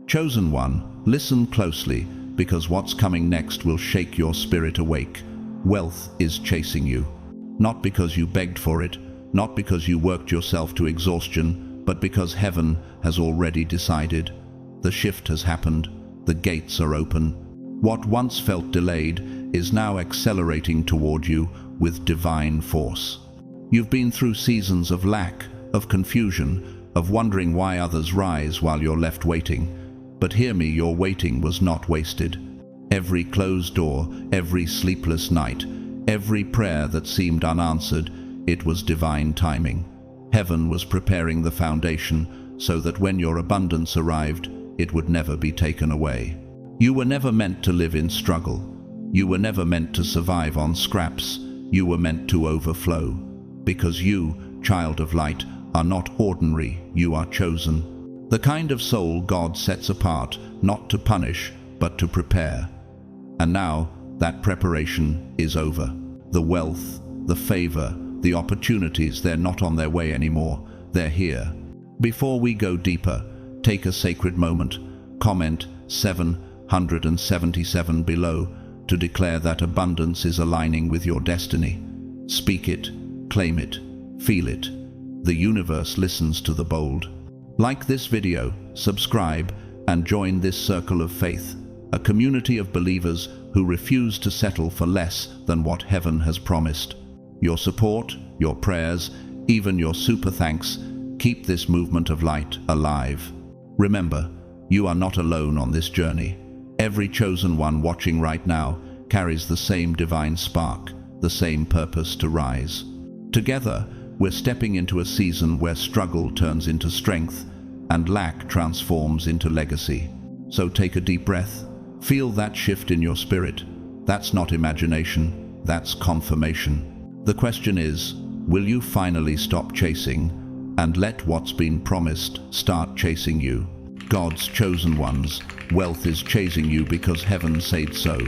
Chosen one, listen closely, because what's coming next will shake your spirit awake. Wealth is chasing you. Not because you begged for it, not because you worked yourself to exhaustion, but because heaven has already decided. The shift has happened. The gates are open. What once felt delayed is now accelerating toward you with divine force. You've been through seasons of lack, of confusion, of wondering why others rise while you're left waiting. But hear me, your waiting was not wasted. Every closed door, every sleepless night, every prayer that seemed unanswered, it was divine timing. Heaven was preparing the foundation so that when your abundance arrived, it would never be taken away. You were never meant to live in struggle. You were never meant to survive on scraps. You were meant to overflow. Because you, child of light, are not ordinary, you are chosen. The kind of soul God sets apart, not to punish, but to prepare. And now, that preparation is over. The wealth, the favor, the opportunities, they're not on their way anymore. They're here. Before we go deeper, take a sacred moment. Comment 777 below to declare that abundance is aligning with your destiny. Speak it, claim it, feel it. The universe listens to the bold. Like this video, subscribe, and join this circle of faith, a community of believers who refuse to settle for less than what heaven has promised. Your support, your prayers, even your super thanks, keep this movement of light alive. Remember, you are not alone on this journey. Every chosen one watching right now carries the same divine spark, the same purpose to rise. Together, we're stepping into a season where struggle turns into strength and lack transforms into legacy. So take a deep breath. Feel that shift in your spirit. That's not imagination, that's confirmation. The question is, will you finally stop chasing and let what's been promised start chasing you? God's chosen ones, wealth is chasing you because heaven said so.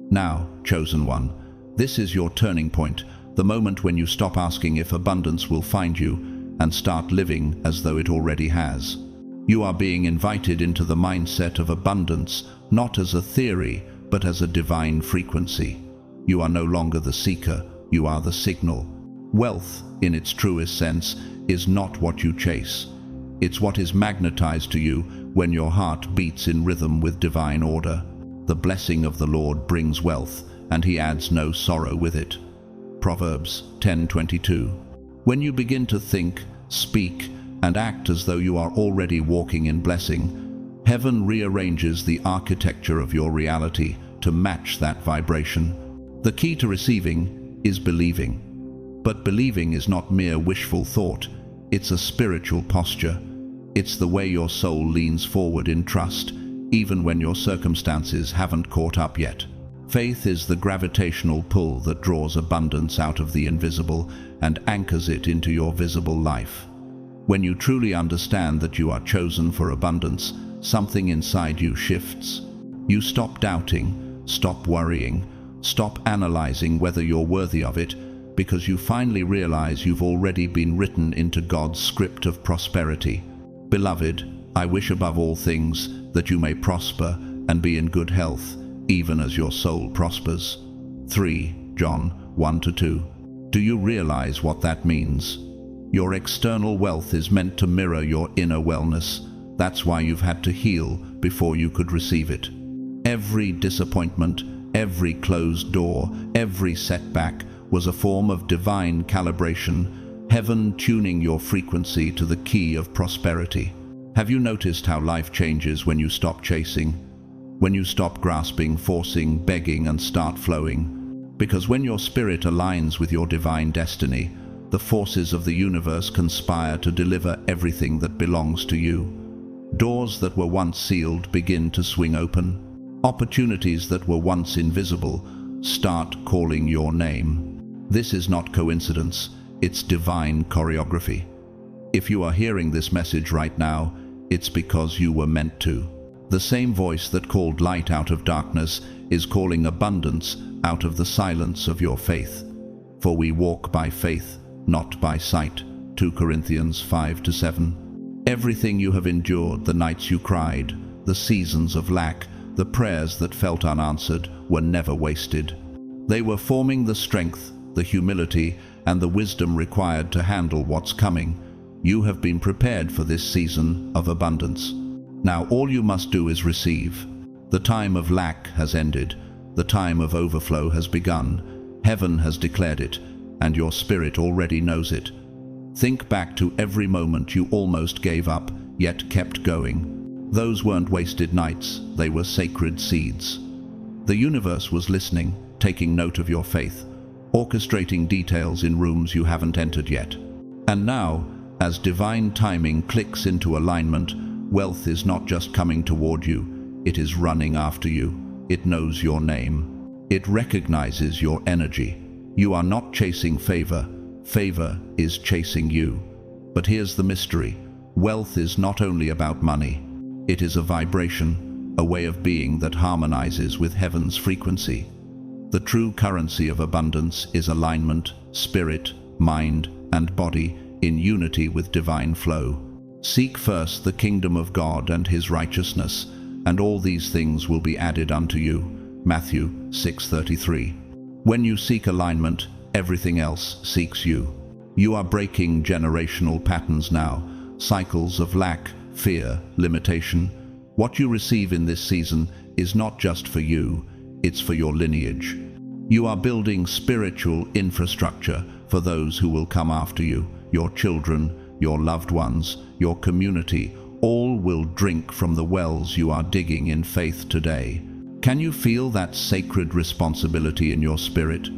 Now, chosen one, this is your turning point, the moment when you stop asking if abundance will find you and start living as though it already has. You are being invited into the mindset of abundance, not as a theory, but as a divine frequency. You are no longer the seeker, you are the signal. Wealth, in its truest sense, is not what you chase. It's what is magnetized to you when your heart beats in rhythm with divine order. The blessing of the Lord brings wealth, and he adds no sorrow with it. Proverbs 10:22. When you begin to think, speak, and act as though you are already walking in blessing, heaven rearranges the architecture of your reality to match that vibration. The key to receiving is believing. But believing is not mere wishful thought. It's a spiritual posture. It's the way your soul leans forward in trust, even when your circumstances haven't caught up yet. Faith is the gravitational pull that draws abundance out of the invisible and anchors it into your visible life. When you truly understand that you are chosen for abundance, something inside you shifts. You stop doubting, stop worrying, stop analyzing whether you're worthy of it, because you finally realize you've already been written into God's script of prosperity. Beloved, I wish above all things that you may prosper and be in good health, even as your soul prospers. 3 John 1-2. Do you realize what that means? Your external wealth is meant to mirror your inner wellness. That's why you've had to heal before you could receive it. Every disappointment, every closed door, every setback was a form of divine calibration, heaven tuning your frequency to the key of prosperity. Have you noticed how life changes when you stop chasing? When you stop grasping, forcing, begging, and start flowing? Because when your spirit aligns with your divine destiny, the forces of the universe conspire to deliver everything that belongs to you. Doors that were once sealed begin to swing open. Opportunities that were once invisible start calling your name. This is not coincidence, it's divine choreography. If you are hearing this message right now, it's because you were meant to. The same voice that called light out of darkness is calling abundance out of the silence of your faith. For we walk by faith, not by sight. 2 Corinthians 5-7. Everything you have endured, the nights you cried, the seasons of lack, the prayers that felt unanswered, were never wasted. They were forming the strength, the humility, and the wisdom required to handle what's coming. You have been prepared for this season of abundance. Now all you must do is receive. The time of lack has ended. The time of overflow has begun. Heaven has declared it, and your spirit already knows it. Think back to every moment you almost gave up, yet kept going. Those weren't wasted nights, they were sacred seeds. The universe was listening, taking note of your faith, orchestrating details in rooms you haven't entered yet. And now, as divine timing clicks into alignment, wealth is not just coming toward you, it is running after you. It knows your name. It recognizes your energy. You are not chasing favor. Favor is chasing you. But here's the mystery. Wealth is not only about money. It is a vibration, a way of being that harmonizes with heaven's frequency. The true currency of abundance is alignment, spirit, mind, and body in unity with divine flow. Seek first the kingdom of God and his righteousness, and all these things will be added unto you. Matthew 6:33. When you seek alignment, everything else seeks you. You are breaking generational patterns now, cycles of lack, fear, limitation. What you receive in this season is not just for you, it's for your lineage. You are building spiritual infrastructure for those who will come after you. Your children, your loved ones, your community, all will drink from the wells you are digging in faith today. Can you feel that sacred responsibility in your spirit?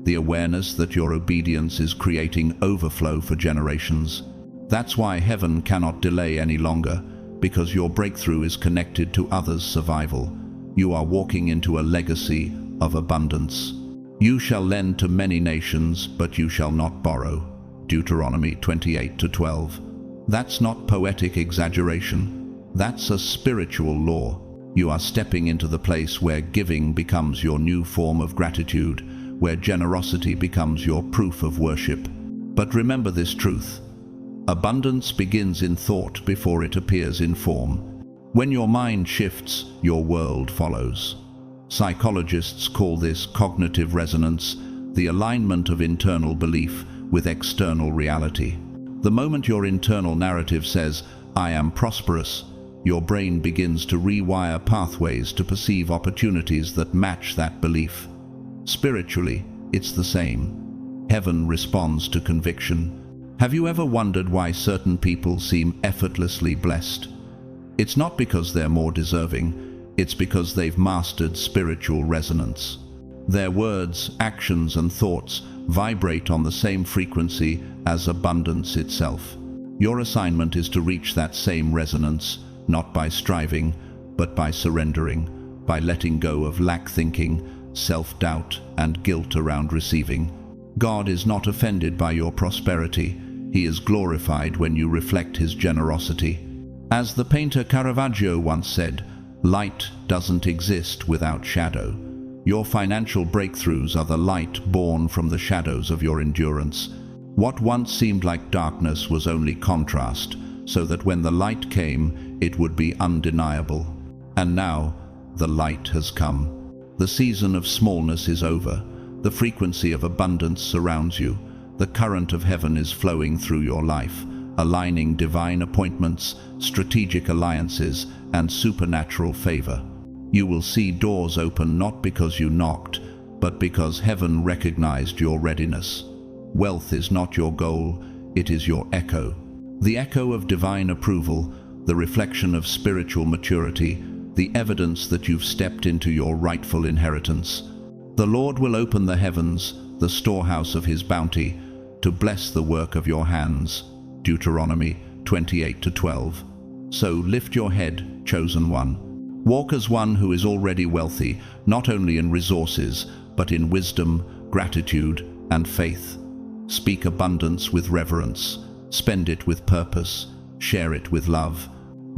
The awareness that your obedience is creating overflow for generations. That's why heaven cannot delay any longer, because your breakthrough is connected to others' survival. You are walking into a legacy of abundance. You shall lend to many nations, but you shall not borrow. Deuteronomy 28:12. That's not poetic exaggeration. That's a spiritual law. You are stepping into the place where giving becomes your new form of gratitude, where generosity becomes your proof of worship. But remember this truth. Abundance begins in thought before it appears in form. When your mind shifts, your world follows. Psychologists call this cognitive resonance, the alignment of internal belief with external reality. The moment your internal narrative says, "I am prosperous," your brain begins to rewire pathways to perceive opportunities that match that belief. Spiritually, it's the same. Heaven responds to conviction. Have you ever wondered why certain people seem effortlessly blessed? It's not because they're more deserving, it's because they've mastered spiritual resonance. Their words, actions, and thoughts vibrate on the same frequency as abundance itself. Your assignment is to reach that same resonance, not by striving, but by surrendering, by letting go of lack thinking, self-doubt, and guilt around receiving. God is not offended by your prosperity. He is glorified when you reflect his generosity. As the painter Caravaggio once said, "Light doesn't exist without shadow." Your financial breakthroughs are the light born from the shadows of your endurance. What once seemed like darkness was only contrast, so that when the light came, it would be undeniable. And now, the light has come. The season of smallness is over. The frequency of abundance surrounds you. The current of heaven is flowing through your life, aligning divine appointments, strategic alliances, and supernatural favor. You will see doors open not because you knocked, but because heaven recognized your readiness. Wealth is not your goal, it is your echo. The echo of divine approval, the reflection of spiritual maturity, the evidence that you've stepped into your rightful inheritance. The Lord will open the heavens, the storehouse of his bounty, to bless the work of your hands. Deuteronomy 28:12. So lift your head, chosen one. Walk as one who is already wealthy, not only in resources, but in wisdom, gratitude, and faith. Speak abundance with reverence. Spend it with purpose. Share it with love.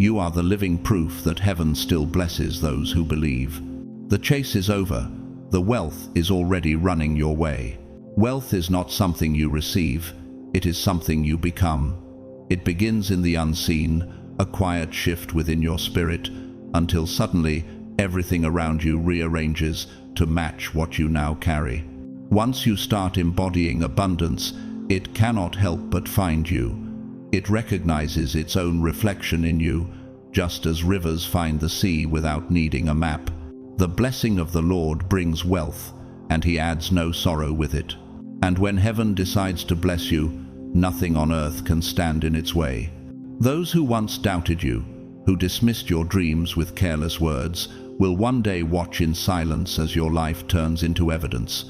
You are the living proof that heaven still blesses those who believe. The chase is over. The wealth is already running your way. Wealth is not something you receive, it is something you become. It begins in the unseen, a quiet shift within your spirit, until suddenly everything around you rearranges to match what you now carry. Once you start embodying abundance, it cannot help but find you. It recognizes its own reflection in you, just as rivers find the sea without needing a map. The blessing of the Lord brings wealth, and he adds no sorrow with it. And when heaven decides to bless you, nothing on earth can stand in its way. Those who once doubted you, who dismissed your dreams with careless words, will one day watch in silence as your life turns into evidence.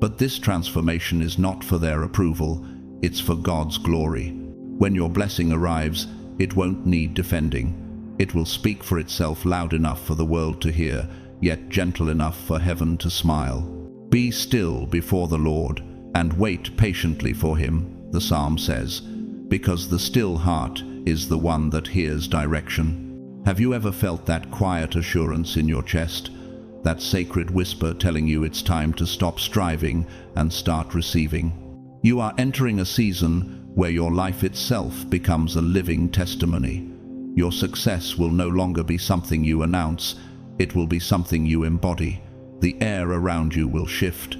But this transformation is not for their approval, it's for God's glory. When your blessing arrives, it won't need defending. It will speak for itself loud enough for the world to hear, yet gentle enough for heaven to smile. Be still before the Lord, and wait patiently for him, the psalm says, because the still heart is the one that hears direction. Have you ever felt that quiet assurance in your chest? That sacred whisper telling you it's time to stop striving and start receiving? You are entering a season where your life itself becomes a living testimony. Your success will no longer be something you announce, it will be something you embody. The air around you will shift.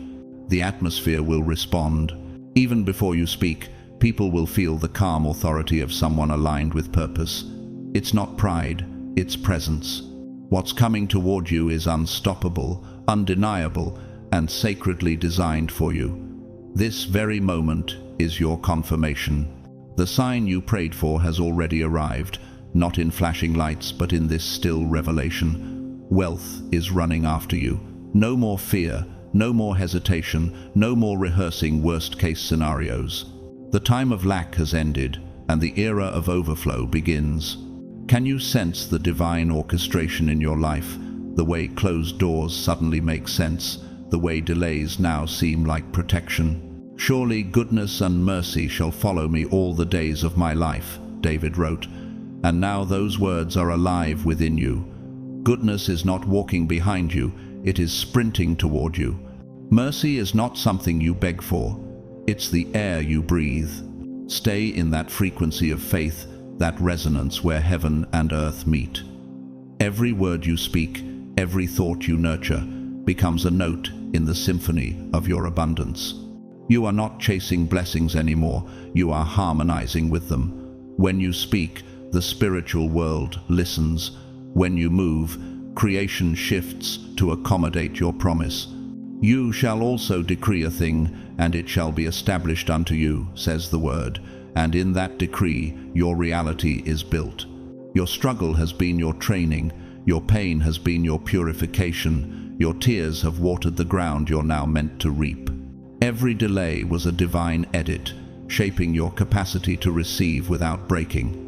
The atmosphere will respond. Even before you speak, people will feel the calm authority of someone aligned with purpose. It's not pride, it's presence. What's coming toward you is unstoppable, undeniable, and sacredly designed for you. This very moment is your confirmation. The sign you prayed for has already arrived, not in flashing lights, but in this still revelation. Wealth is running after you. No more fear, no more hesitation, no more rehearsing worst-case scenarios. The time of lack has ended, and the era of overflow begins. Can you sense the divine orchestration in your life? The way closed doors suddenly make sense, the way delays now seem like protection. Surely goodness and mercy shall follow me all the days of my life, David wrote, and now those words are alive within you. Goodness is not walking behind you, it is sprinting toward you. Mercy is not something you beg for, it's the air you breathe. Stay in that frequency of faith, that resonance where heaven and earth meet. Every word you speak, every thought you nurture, becomes a note in the symphony of your abundance. You are not chasing blessings anymore, you are harmonizing with them. When you speak, the spiritual world listens. When you move, creation shifts to accommodate your promise. You shall also decree a thing, and it shall be established unto you, says the word, and in that decree your reality is built. Your struggle has been your training, your pain has been your purification, your tears have watered the ground you're now meant to reap. Every delay was a divine edit, shaping your capacity to receive without breaking.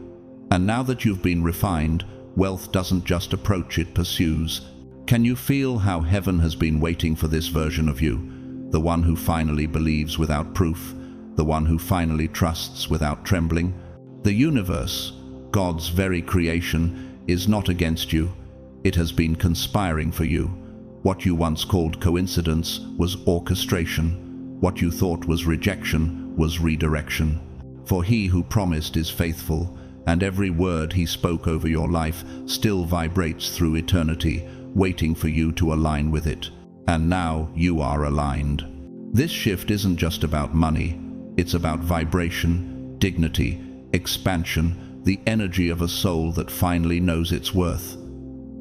And now that you've been refined, wealth doesn't just approach, it pursues. Can you feel how heaven has been waiting for this version of you? The one who finally believes without proof, the one who finally trusts without trembling. The universe, God's very creation, is not against you. It has been conspiring for you. What you once called coincidence was orchestration. What you thought was rejection was redirection. For he who promised is faithful, and every word he spoke over your life still vibrates through eternity, waiting for you to align with it. And now you are aligned. This shift isn't just about money, it's about vibration, dignity, expansion, the energy of a soul that finally knows its worth.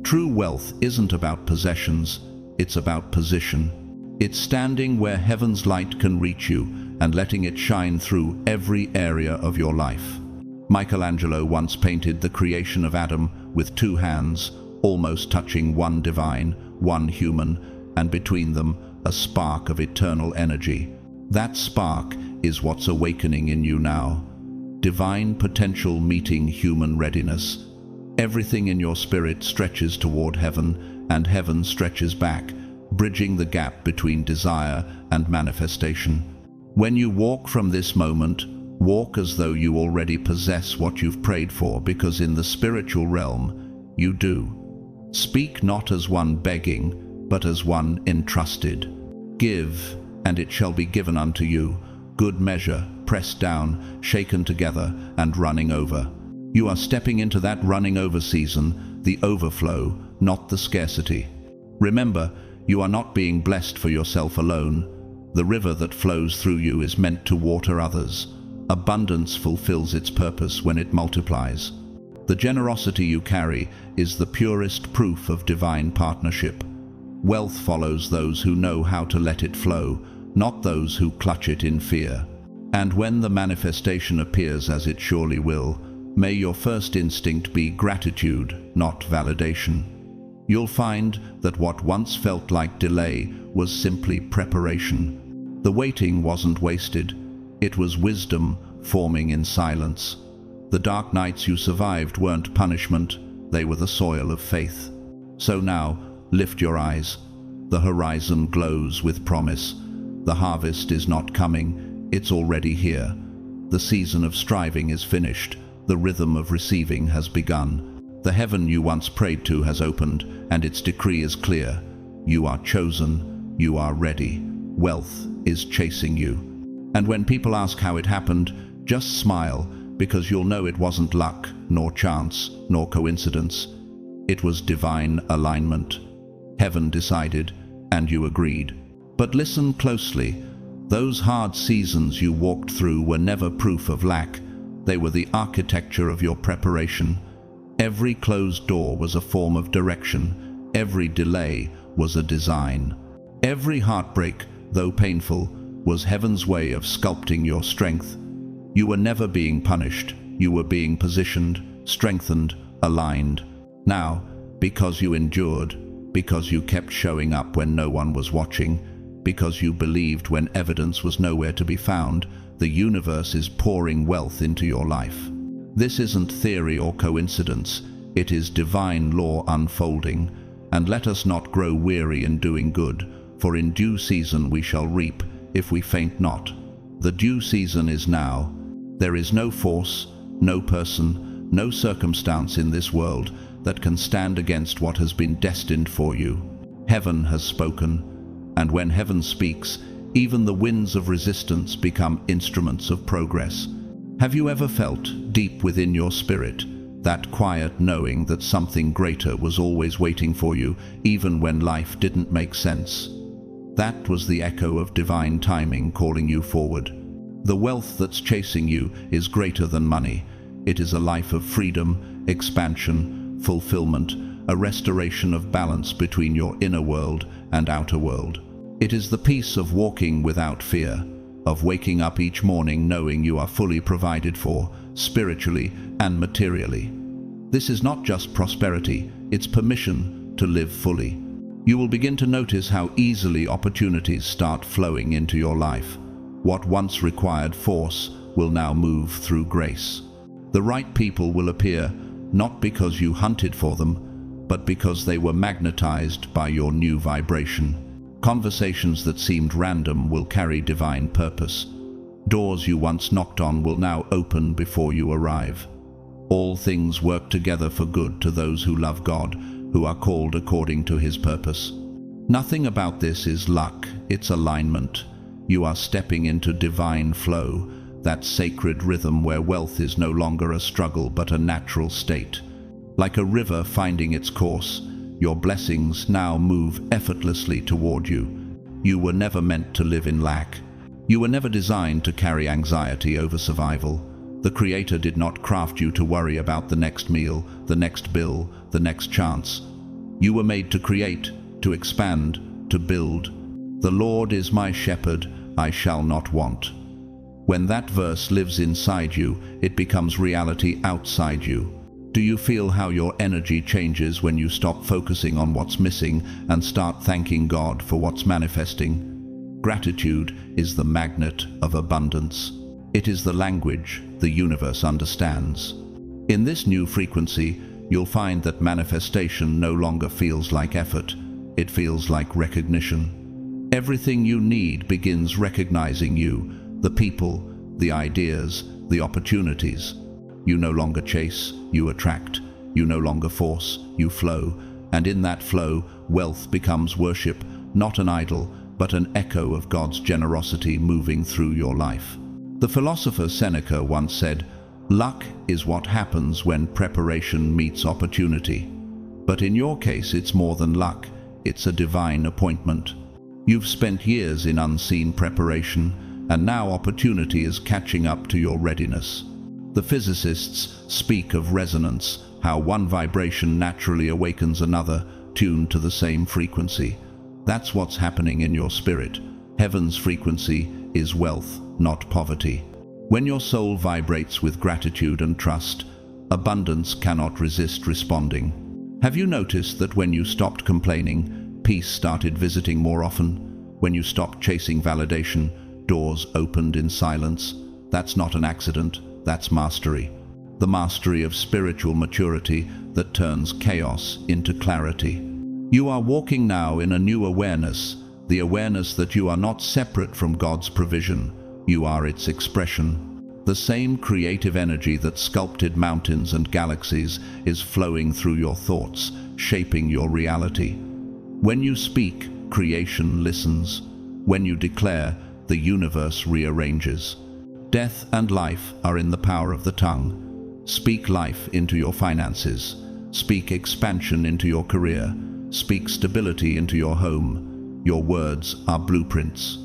True wealth isn't about possessions, it's about position. It's standing where heaven's light can reach you and letting it shine through every area of your life. Michelangelo once painted the creation of Adam with two hands, almost touching, one divine, one human, and between them a spark of eternal energy. That spark is what's awakening in you now. Divine potential meeting human readiness. Everything in your spirit stretches toward heaven, and heaven stretches back, bridging the gap between desire and manifestation. When you walk from this moment, Walk as though you already possess what you've prayed for, because in the spiritual realm, you do. Speak not as one begging, but as one entrusted. Give, and it shall be given unto you, good measure, pressed down, shaken together, and running over. You are stepping into that running over season, the overflow, not the scarcity. Remember, you are not being blessed for yourself alone. The river that flows through you is meant to water others. Abundance fulfills its purpose when it multiplies. The generosity you carry is the purest proof of divine partnership. Wealth follows those who know how to let it flow, not those who clutch it in fear. And when the manifestation appears, as it surely will, may your first instinct be gratitude, not validation. You'll find that what once felt like delay was simply preparation. The waiting wasn't wasted. It was wisdom forming in silence. The dark nights you survived weren't punishment, they were the soil of faith. So now, lift your eyes. The horizon glows with promise. The harvest is not coming, it's already here. The season of striving is finished. The rhythm of receiving has begun. The heaven you once prayed to has opened, and its decree is clear. You are chosen, you are ready. Wealth is chasing you. And when people ask how it happened, just smile, because you'll know it wasn't luck, nor chance, nor coincidence. It was divine alignment. Heaven decided, and you agreed. But listen closely. Those hard seasons you walked through were never proof of lack. They were the architecture of your preparation. Every closed door was a form of direction. Every delay was a design. Every heartbreak, though painful, was heaven's way of sculpting your strength. You were never being punished. You were being positioned, strengthened, aligned. Now, because you endured, because you kept showing up when no one was watching, because you believed when evidence was nowhere to be found, the universe is pouring wealth into your life. This isn't theory or coincidence. It is divine law unfolding. And let us not grow weary in doing good, for in due season we shall reap, if we faint not. The due season is now. There is no force, no person, no circumstance in this world that can stand against what has been destined for you. Heaven has spoken, and when heaven speaks, even the winds of resistance become instruments of progress. Have you ever felt, deep within your spirit, that quiet knowing that something greater was always waiting for you, even when life didn't make sense? That was the echo of divine timing calling you forward. The wealth that's chasing you is greater than money. It is a life of freedom, expansion, fulfillment, a restoration of balance between your inner world and outer world. It is the peace of walking without fear, of waking up each morning knowing you are fully provided for, spiritually and materially. This is not just prosperity, it's permission to live fully. You will begin to notice how easily opportunities start flowing into your life. What once required force will now move through grace. The right people will appear, not because you hunted for them, but because they were magnetized by your new vibration. Conversations that seemed random will carry divine purpose. Doors you once knocked on will now open before you arrive. All things work together for good to those who love God, who are called according to His purpose. Nothing about this is luck, it's alignment. You are stepping into divine flow, that sacred rhythm where wealth is no longer a struggle but a natural state. Like a river finding its course, your blessings now move effortlessly toward you. You were never meant to live in lack. You were never designed to carry anxiety over survival. The Creator did not craft you to worry about the next meal, the next bill, the next chance. You were made to create, to expand, to build. The Lord is my shepherd, I shall not want. When that verse lives inside you, it becomes reality outside you. Do you feel how your energy changes when you stop focusing on what's missing and start thanking God for what's manifesting? Gratitude is the magnet of abundance. It is the language the universe understands. In this new frequency, you'll find that manifestation no longer feels like effort. It feels like recognition. Everything you need begins recognizing you, the people, the ideas, the opportunities. You no longer chase, you attract. You no longer force, you flow. And in that flow, wealth becomes worship, not an idol, but an echo of God's generosity moving through your life. The philosopher Seneca once said, "Luck is what happens when preparation meets opportunity." But in your case, it's more than luck, it's a divine appointment. You've spent years in unseen preparation, and now opportunity is catching up to your readiness. The physicists speak of resonance, how one vibration naturally awakens another, tuned to the same frequency. That's what's happening in your spirit. Heaven's frequency is wealth, not poverty. When your soul vibrates with gratitude and trust, abundance cannot resist responding. Have you noticed that when you stopped complaining, peace started visiting more often? When you stopped chasing validation, doors opened in silence? That's not an accident, that's mastery. The mastery of spiritual maturity that turns chaos into clarity. You are walking now in a new awareness, the awareness that you are not separate from God's provision. You are its expression. The same creative energy that sculpted mountains and galaxies is flowing through your thoughts, shaping your reality. When you speak, creation listens. When you declare, the universe rearranges. Death and life are in the power of the tongue. Speak life into your finances. Speak expansion into your career. Speak stability into your home. Your words are blueprints.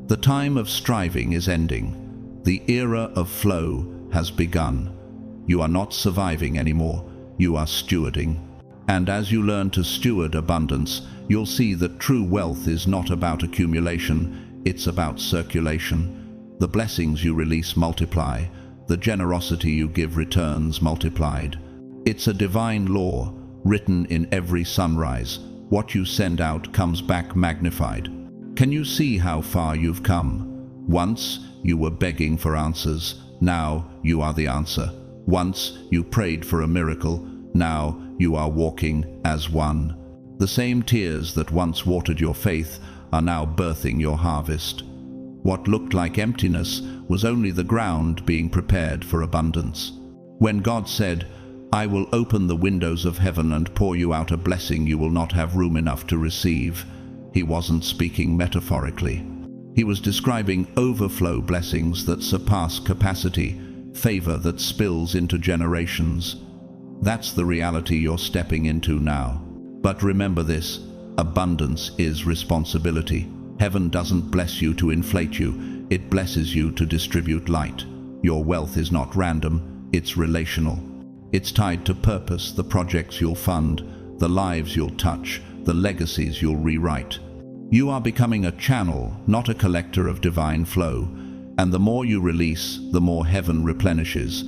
The time of striving is ending. The era of flow has begun. You are not surviving anymore, you are stewarding. And as you learn to steward abundance, you'll see that true wealth is not about accumulation, it's about circulation. The blessings you release multiply, the generosity you give returns multiplied. It's a divine law, written in every sunrise. What you send out comes back magnified. Can you see how far you've come? Once you were begging for answers, now you are the answer. Once you prayed for a miracle, now you are walking as one. The same tears that once watered your faith are now birthing your harvest. What looked like emptiness was only the ground being prepared for abundance. When God said, "I will open the windows of heaven and pour you out a blessing you will not have room enough to receive," He wasn't speaking metaphorically. He was describing overflow blessings that surpass capacity, favor that spills into generations. That's the reality you're stepping into now. But remember this, abundance is responsibility. Heaven doesn't bless you to inflate you, it blesses you to distribute light. Your wealth is not random, it's relational. It's tied to purpose, the projects you'll fund, the lives you'll touch, the legacies you'll rewrite. You are becoming a channel, not a collector of divine flow. And the more you release, the more heaven replenishes.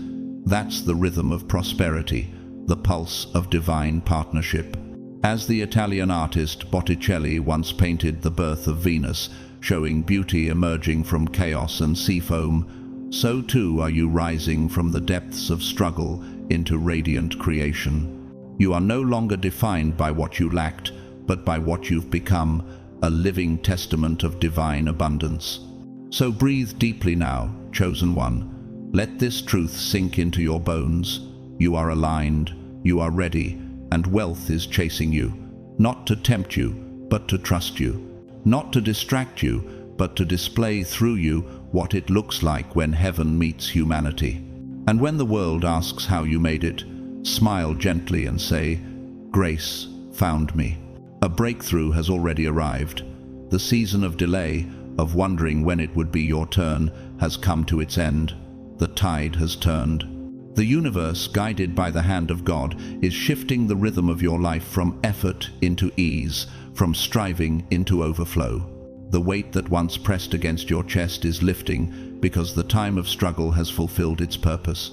That's the rhythm of prosperity, the pulse of divine partnership. As the Italian artist Botticelli once painted the birth of Venus, showing beauty emerging from chaos and sea foam, so too are you rising from the depths of struggle into radiant creation. You are no longer defined by what you lacked, but by what you've become, a living testament of divine abundance. So breathe deeply now, chosen one. Let this truth sink into your bones. You are aligned, you are ready, and wealth is chasing you, not to tempt you, but to trust you, not to distract you, but to display through you what it looks like when heaven meets humanity. And when the world asks how you made it, smile gently and say, "Grace found me." A breakthrough has already arrived. The season of delay, of wondering when it would be your turn, has come to its end. The tide has turned. The universe, guided by the hand of God, is shifting the rhythm of your life from effort into ease, from striving into overflow. The weight that once pressed against your chest is lifting because the time of struggle has fulfilled its purpose.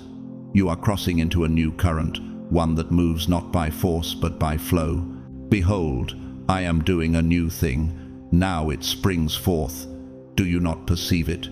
You are crossing into a new current, one that moves not by force but by flow. Behold, I am doing a new thing. Now it springs forth. Do you not perceive it?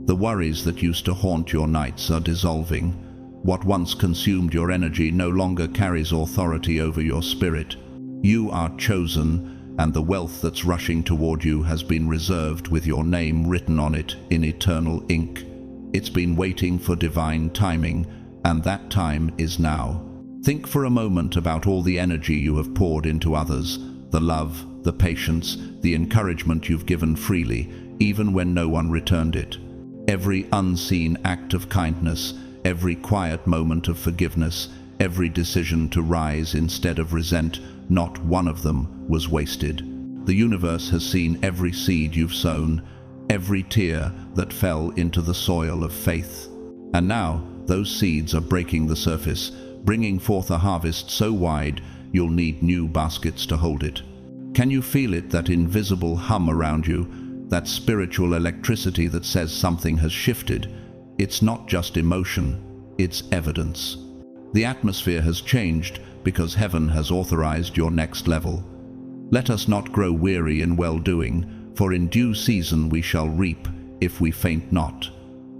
The worries that used to haunt your nights are dissolving. What once consumed your energy no longer carries authority over your spirit. You are chosen, and the wealth that's rushing toward you has been reserved with your name written on it in eternal ink. It's been waiting for divine timing, and that time is now. Think for a moment about all the energy you have poured into others, the love, the patience, the encouragement you've given freely, even when no one returned it. Every unseen act of kindness, every quiet moment of forgiveness, every decision to rise instead of resent, not one of them was wasted. The universe has seen every seed you've sown, every tear that fell into the soil of faith. And now, those seeds are breaking the surface, bringing forth a harvest so wide you'll need new baskets to hold it. Can you feel it, that invisible hum around you, that spiritual electricity that says something has shifted? It's not just emotion, it's evidence. The atmosphere has changed because heaven has authorized your next level. Let us not grow weary in well-doing, for in due season we shall reap if we faint not.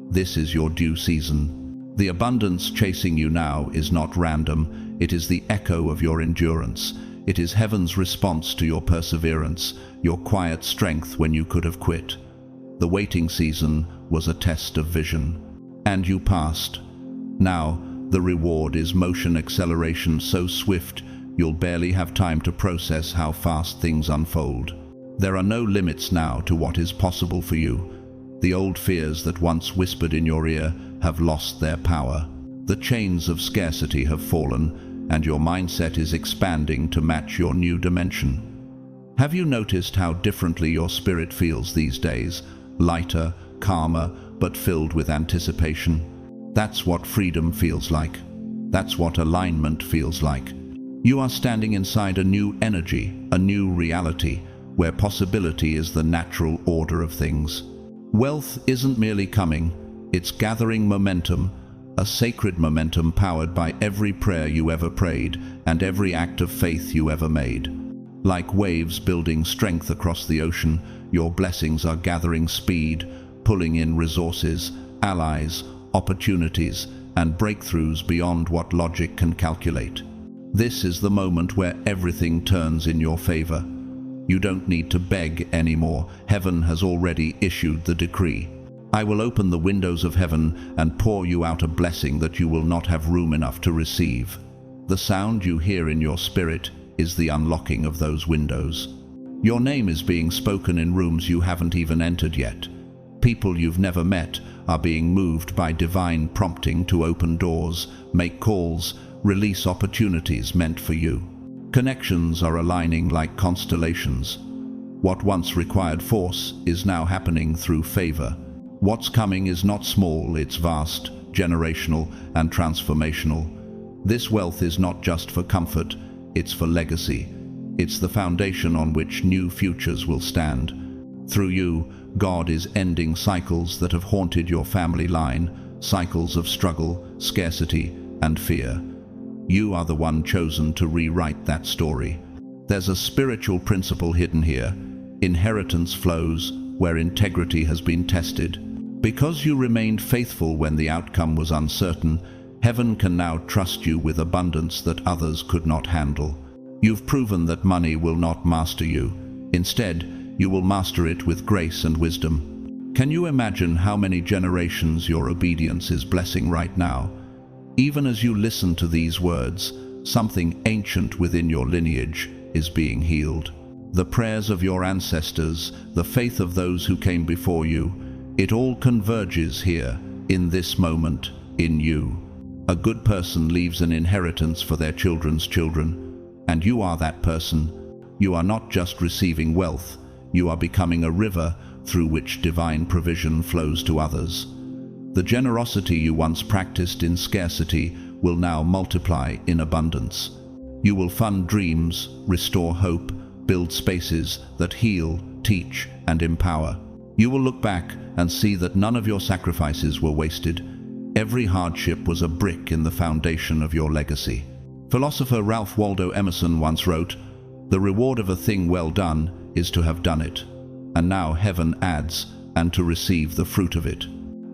This is your due season. The abundance chasing you now is not random, it is the echo of your endurance. It is heaven's response to your perseverance, your quiet strength when you could have quit. The waiting season was a test of vision, and you passed. Now, the reward is motion acceleration so swift you'll barely have time to process how fast things unfold. There are no limits now to what is possible for you. The old fears that once whispered in your ear have lost their power. The chains of scarcity have fallen, and your mindset is expanding to match your new dimension. Have you noticed how differently your spirit feels these days? Lighter, calmer, but filled with anticipation. That's what freedom feels like. That's what alignment feels like. You are standing inside a new energy, a new reality, where possibility is the natural order of things. Wealth isn't merely coming, it's gathering momentum, a sacred momentum powered by every prayer you ever prayed and every act of faith you ever made. Like waves building strength across the ocean, your blessings are gathering speed, pulling in resources, allies, opportunities, and breakthroughs beyond what logic can calculate. This is the moment where everything turns in your favor. You don't need to beg anymore. Heaven has already issued the decree. I will open the windows of heaven and pour you out a blessing that you will not have room enough to receive. The sound you hear in your spirit is the unlocking of those windows. Your name is being spoken in rooms you haven't even entered yet. People you've never met are being moved by divine prompting to open doors, make calls, release opportunities meant for you. Connections are aligning like constellations. What once required force is now happening through favor. What's coming is not small, it's vast, generational, and transformational. This wealth is not just for comfort, it's for legacy. It's the foundation on which new futures will stand. Through you, God is ending cycles that have haunted your family line, cycles of struggle, scarcity, and fear. You are the one chosen to rewrite that story. There's a spiritual principle hidden here. Inheritance flows where integrity has been tested. Because you remained faithful when the outcome was uncertain, heaven can now trust you with abundance that others could not handle. You've proven that money will not master you. Instead, you will master it with grace and wisdom. Can you imagine how many generations your obedience is blessing right now? Even as you listen to these words, something ancient within your lineage is being healed. The prayers of your ancestors, the faith of those who came before you, it all converges here, in this moment, in you. A good person leaves an inheritance for their children's children, and you are that person. You are not just receiving wealth, you are becoming a river through which divine provision flows to others. The generosity you once practiced in scarcity will now multiply in abundance. You will fund dreams, restore hope, build spaces that heal, teach, and empower. You will look back and see that none of your sacrifices were wasted. Every hardship was a brick in the foundation of your legacy. Philosopher Ralph Waldo Emerson once wrote, "The reward of a thing well done is to have done it." And now heaven adds, and to receive the fruit of it.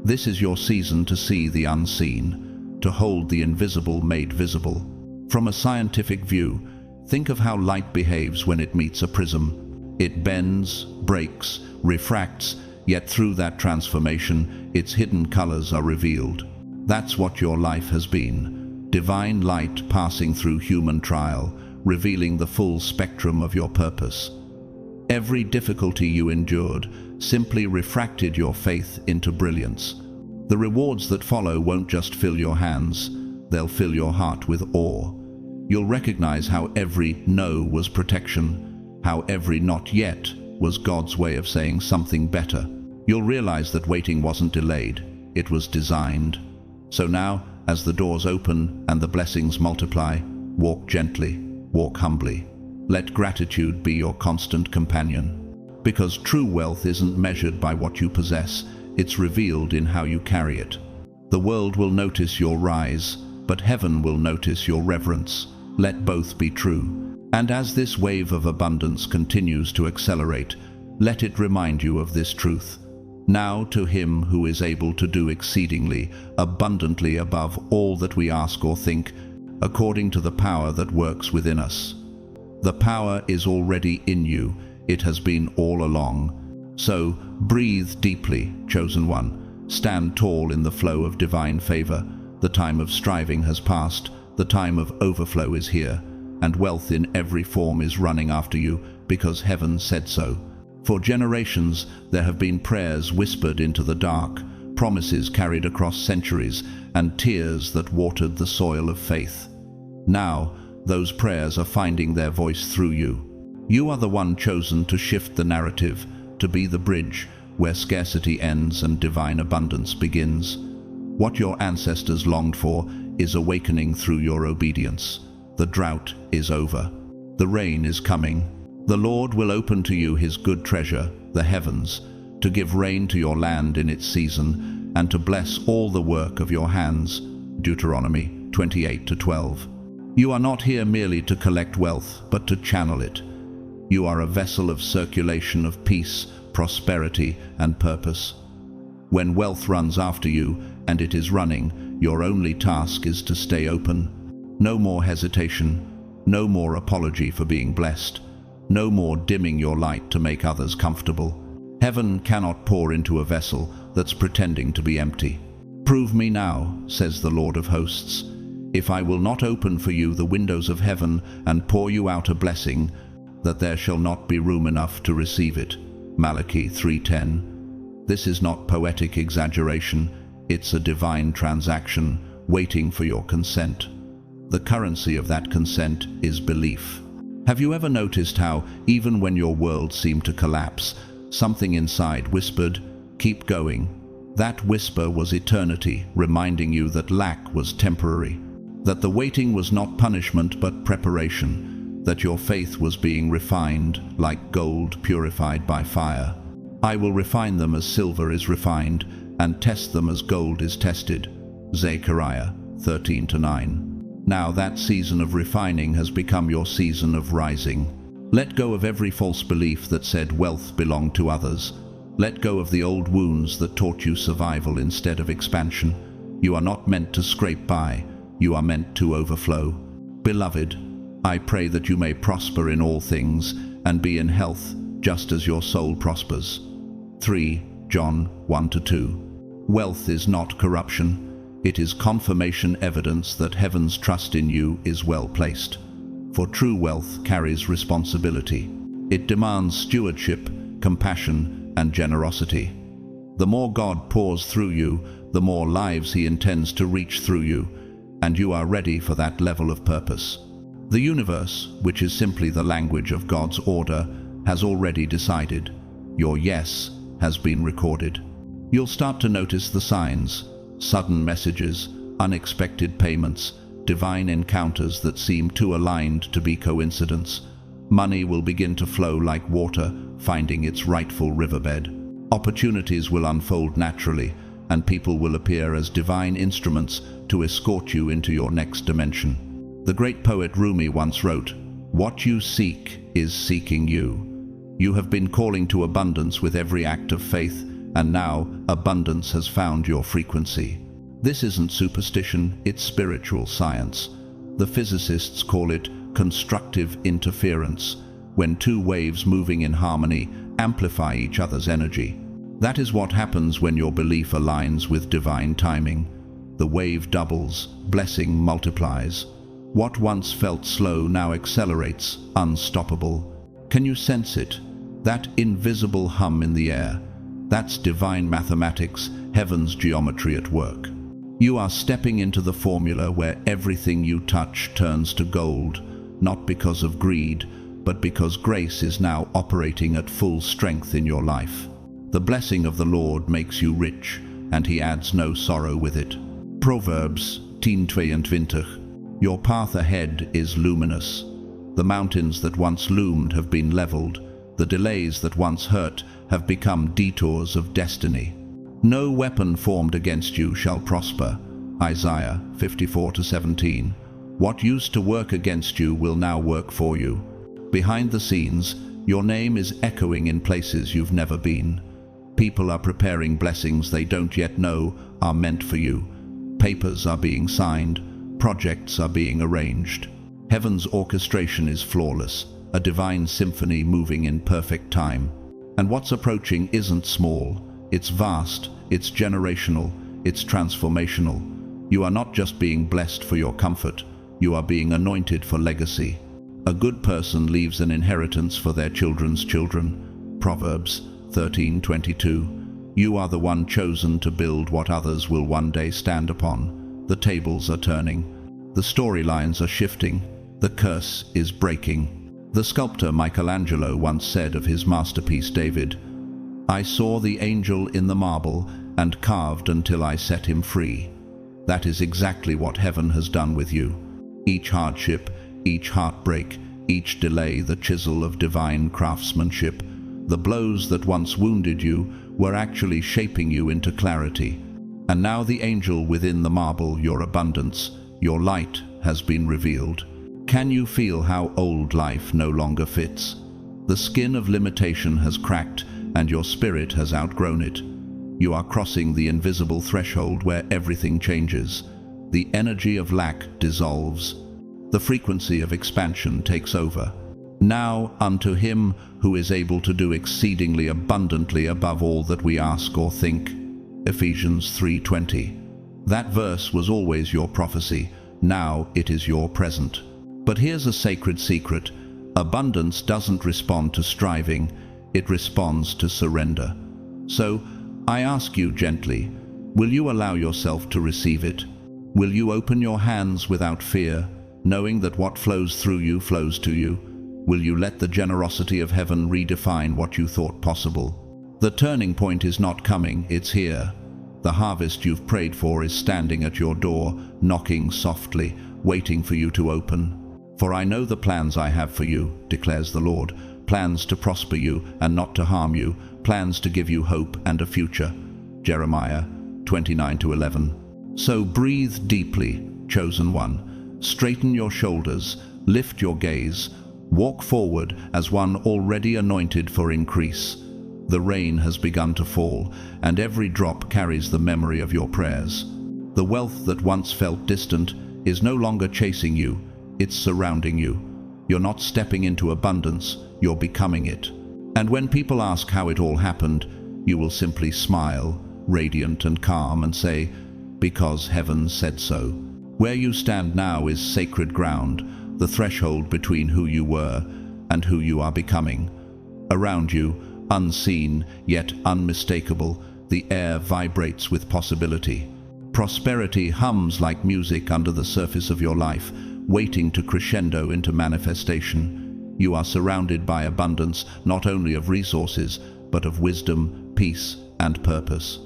This is your season to see the unseen, to hold the invisible made visible. From a scientific view, think of how light behaves when it meets a prism. It bends, breaks, refracts, yet through that transformation, its hidden colors are revealed. That's what your life has been. Divine light passing through human trial, revealing the full spectrum of your purpose. Every difficulty you endured simply refracted your faith into brilliance. The rewards that follow won't just fill your hands, they'll fill your heart with awe. You'll recognize how every no was protection, how every not yet was God's way of saying something better. You'll realize that waiting wasn't delayed, it was designed. So now, as the doors open and the blessings multiply, walk gently, walk humbly. Let gratitude be your constant companion. Because true wealth isn't measured by what you possess, it's revealed in how you carry it. The world will notice your rise, but heaven will notice your reverence. Let both be true. And as this wave of abundance continues to accelerate, let it remind you of this truth. Now to Him who is able to do exceedingly, abundantly above all that we ask or think, according to the power that works within us. The power is already in you. It has been all along. So, breathe deeply, chosen one. Stand tall in the flow of divine favor. The time of striving has passed. The time of overflow is here. And wealth in every form is running after you, because heaven said so. For generations, there have been prayers whispered into the dark, promises carried across centuries, and tears that watered the soil of faith. Now, those prayers are finding their voice through you. You are the one chosen to shift the narrative, to be the bridge where scarcity ends and divine abundance begins. What your ancestors longed for is awakening through your obedience. The drought is over. The rain is coming. The Lord will open to you His good treasure, the heavens, to give rain to your land in its season, and to bless all the work of your hands. Deuteronomy 28:12. You are not here merely to collect wealth, but to channel it. You are a vessel of circulation of peace, prosperity, and purpose. When wealth runs after you, and it is running, your only task is to stay open. No more hesitation, no more apology for being blessed, no more dimming your light to make others comfortable. Heaven cannot pour into a vessel that's pretending to be empty. Prove me now, says the Lord of hosts, if I will not open for you the windows of heaven and pour you out a blessing, that there shall not be room enough to receive it. Malachi 3:10. This is not poetic exaggeration, it's a divine transaction waiting for your consent. The currency of that consent is belief. Have you ever noticed how, even when your world seemed to collapse, something inside whispered, "Keep going"? That whisper was eternity, reminding you that lack was temporary, that the waiting was not punishment but preparation, that your faith was being refined like gold purified by fire. I will refine them as silver is refined, and test them as gold is tested. Zechariah 13:9. Now that season of refining has become your season of rising. Let go of every false belief that said wealth belonged to others. Let go of the old wounds that taught you survival instead of expansion. You are not meant to scrape by, you are meant to overflow. Beloved, I pray that you may prosper in all things and be in health just as your soul prospers. 3 John 1-2. Wealth is not corruption. It is confirmation evidence that heaven's trust in you is well placed. For true wealth carries responsibility. It demands stewardship, compassion, and generosity. The more God pours through you, the more lives He intends to reach through you, and you are ready for that level of purpose. The universe, which is simply the language of God's order, has already decided. Your yes has been recorded. You'll start to notice the signs, sudden messages, unexpected payments, divine encounters that seem too aligned to be coincidence. Money will begin to flow like water, finding its rightful riverbed. Opportunities will unfold naturally, and people will appear as divine instruments to escort you into your next dimension. The great poet Rumi once wrote, "What you seek is seeking you." You have been calling to abundance with every act of faith, and now abundance has found your frequency. This isn't superstition, it's spiritual science. The physicists call it constructive interference, when two waves moving in harmony amplify each other's energy. That is what happens when your belief aligns with divine timing. The wave doubles, blessing multiplies. What once felt slow now accelerates, unstoppable. Can you sense it? That invisible hum in the air. That's divine mathematics, heaven's geometry at work. You are stepping into the formula where everything you touch turns to gold, not because of greed, but because grace is now operating at full strength in your life. The blessing of the Lord makes you rich, and he adds no sorrow with it. Proverbs 10:22. Your path ahead is luminous. The mountains that once loomed have been leveled. The delays that once hurt have become detours of destiny. No weapon formed against you shall prosper. Isaiah 54:17. What used to work against you will now work for you. Behind the scenes, your name is echoing in places you've never been. People are preparing blessings they don't yet know are meant for you. Papers are being signed. Projects are being arranged. Heaven's orchestration is flawless, a divine symphony moving in perfect time. And what's approaching isn't small. It's vast, it's generational, it's transformational. You are not just being blessed for your comfort, you are being anointed for legacy. A good person leaves an inheritance for their children's children. Proverbs 13:22. You are the one chosen to build what others will one day stand upon. The tables are turning. The storylines are shifting. The curse is breaking. The sculptor Michelangelo once said of his masterpiece David, "I saw the angel in the marble and carved until I set him free." That is exactly what heaven has done with you. Each hardship, each heartbreak, each delay, the chisel of divine craftsmanship. The blows that once wounded you were actually shaping you into clarity. And now the angel within the marble, your abundance, your light, has been revealed. Can you feel how old life no longer fits? The skin of limitation has cracked and your spirit has outgrown it. You are crossing the invisible threshold where everything changes. The energy of lack dissolves. The frequency of expansion takes over. Now unto him who is able to do exceedingly abundantly above all that we ask or think. Ephesians 3:20. That verse was always your prophecy. Now it is your present. But here's a sacred secret. Abundance doesn't respond to striving. It responds to surrender. So, I ask you gently, will you allow yourself to receive it? Will you open your hands without fear, knowing that what flows through you flows to you? Will you let the generosity of heaven redefine what you thought possible? The turning point is not coming, it's here. The harvest you've prayed for is standing at your door, knocking softly, waiting for you to open. For I know the plans I have for you, declares the Lord, plans to prosper you and not to harm you, plans to give you hope and a future. Jeremiah 29:11. So breathe deeply, chosen one. Straighten your shoulders, lift your gaze, walk forward as one already anointed for increase. The rain has begun to fall, and every drop carries the memory of your prayers. The wealth that once felt distant is no longer chasing you, it's surrounding you. You're not stepping into abundance, you're becoming it. And when people ask how it all happened, you will simply smile, radiant and calm, and say, because heaven said so. Where you stand now is sacred ground, the threshold between who you were and who you are becoming. Around you, unseen yet unmistakable, the air vibrates with possibility. Prosperity hums like music under the surface of your life, waiting to crescendo into manifestation. You are surrounded by abundance, not only of resources, but of wisdom, peace, and purpose.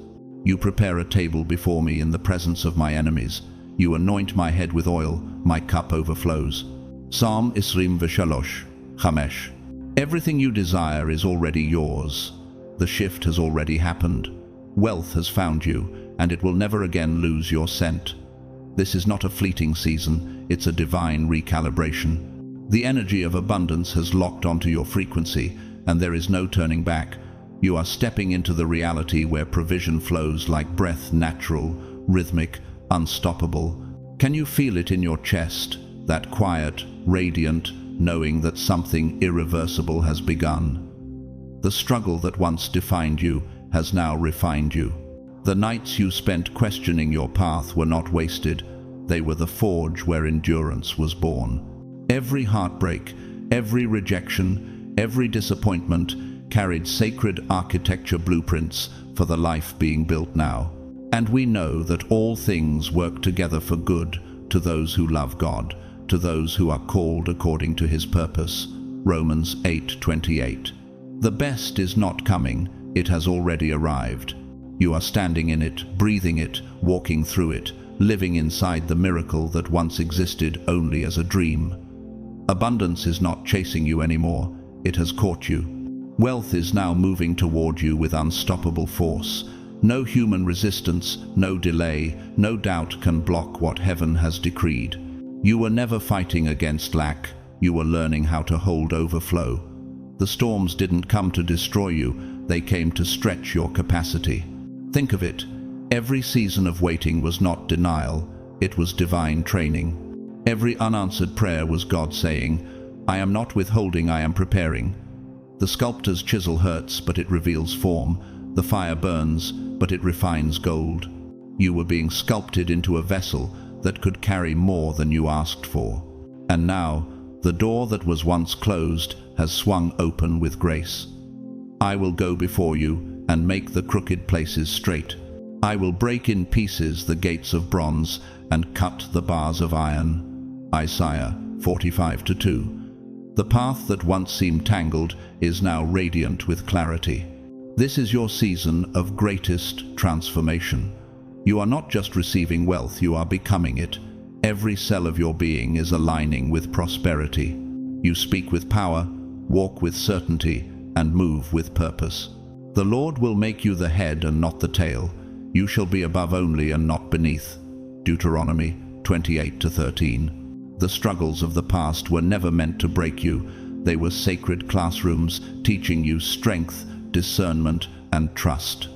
You prepare a table before me in the presence of my enemies. You anoint my head with oil, my cup overflows. Psalm 23:5. Everything you desire is already yours. The shift has already happened. Wealth has found you, and it will never again lose your scent. This is not a fleeting season, it's a divine recalibration. The energy of abundance has locked onto your frequency, and there is no turning back. You are stepping into the reality where provision flows like breath, natural, rhythmic, unstoppable. Can you feel it in your chest, that quiet, radiant, knowing that something irreversible has begun? The struggle that once defined you has now refined you. The nights you spent questioning your path were not wasted. They were the forge where endurance was born. Every heartbreak, every rejection, every disappointment carried sacred architecture blueprints for the life being built now. And we know that all things work together for good to those who love God, to those who are called according to his purpose. Romans 8:28. The best is not coming, it has already arrived. You are standing in it, breathing it, walking through it, living inside the miracle that once existed only as a dream. Abundance is not chasing you anymore, it has caught you. Wealth is now moving toward you with unstoppable force. No human resistance, no delay, no doubt can block what heaven has decreed. You were never fighting against lack, you were learning how to hold overflow. The storms didn't come to destroy you, they came to stretch your capacity. Think of it, every season of waiting was not denial, it was divine training. Every unanswered prayer was God saying, I am not withholding, I am preparing. The sculptor's chisel hurts, but it reveals form. The fire burns, but it refines gold. You were being sculpted into a vessel that could carry more than you asked for. And now, the door that was once closed has swung open with grace. I will go before you and make the crooked places straight. I will break in pieces the gates of bronze and cut the bars of iron. Isaiah 45:2. The path that once seemed tangled is now radiant with clarity. This is your season of greatest transformation. You are not just receiving wealth, you are becoming it. Every cell of your being is aligning with prosperity. You speak with power, walk with certainty, and move with purpose. The Lord will make you the head and not the tail. You shall be above only and not beneath. Deuteronomy 28:13. The struggles of the past were never meant to break you. They were sacred classrooms teaching you strength, discernment, and trust.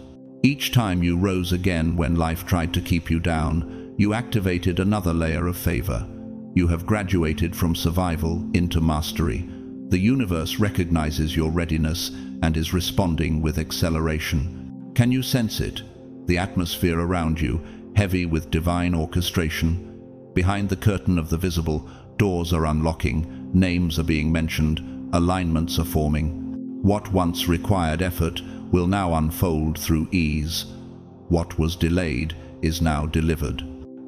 Each time you rose again when life tried to keep you down, you activated another layer of favor. You have graduated from survival into mastery. The universe recognizes your readiness and is responding with acceleration. Can you sense it? The atmosphere around you, heavy with divine orchestration. Behind the curtain of the visible, doors are unlocking, names are being mentioned, alignments are forming. What once required effort will now unfold through ease. What was delayed is now delivered.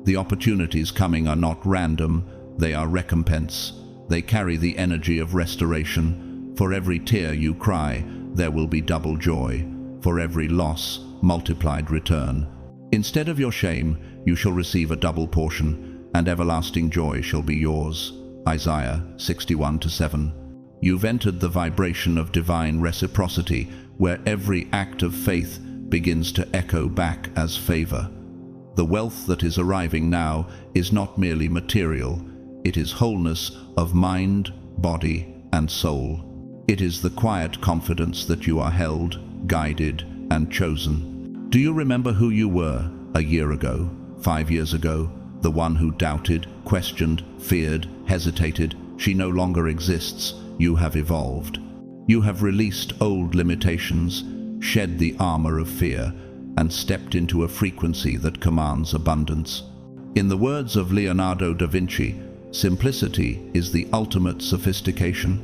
The opportunities coming are not random, they are recompense. They carry the energy of restoration. For every tear you cry, there will be double joy. For every loss, multiplied return. Instead of your shame, you shall receive a double portion, and everlasting joy shall be yours. Isaiah 61:7. You've entered the vibration of divine reciprocity, where every act of faith begins to echo back as favor. The wealth that is arriving now is not merely material, it is wholeness of mind, body, and soul. It is the quiet confidence that you are held, guided, and chosen. Do you remember who you were a year ago, 5 years ago? The one who doubted, questioned, feared, hesitated. She no longer exists. You have evolved. You have released old limitations, shed the armor of fear, and stepped into a frequency that commands abundance. In the words of Leonardo da Vinci, simplicity is the ultimate sophistication.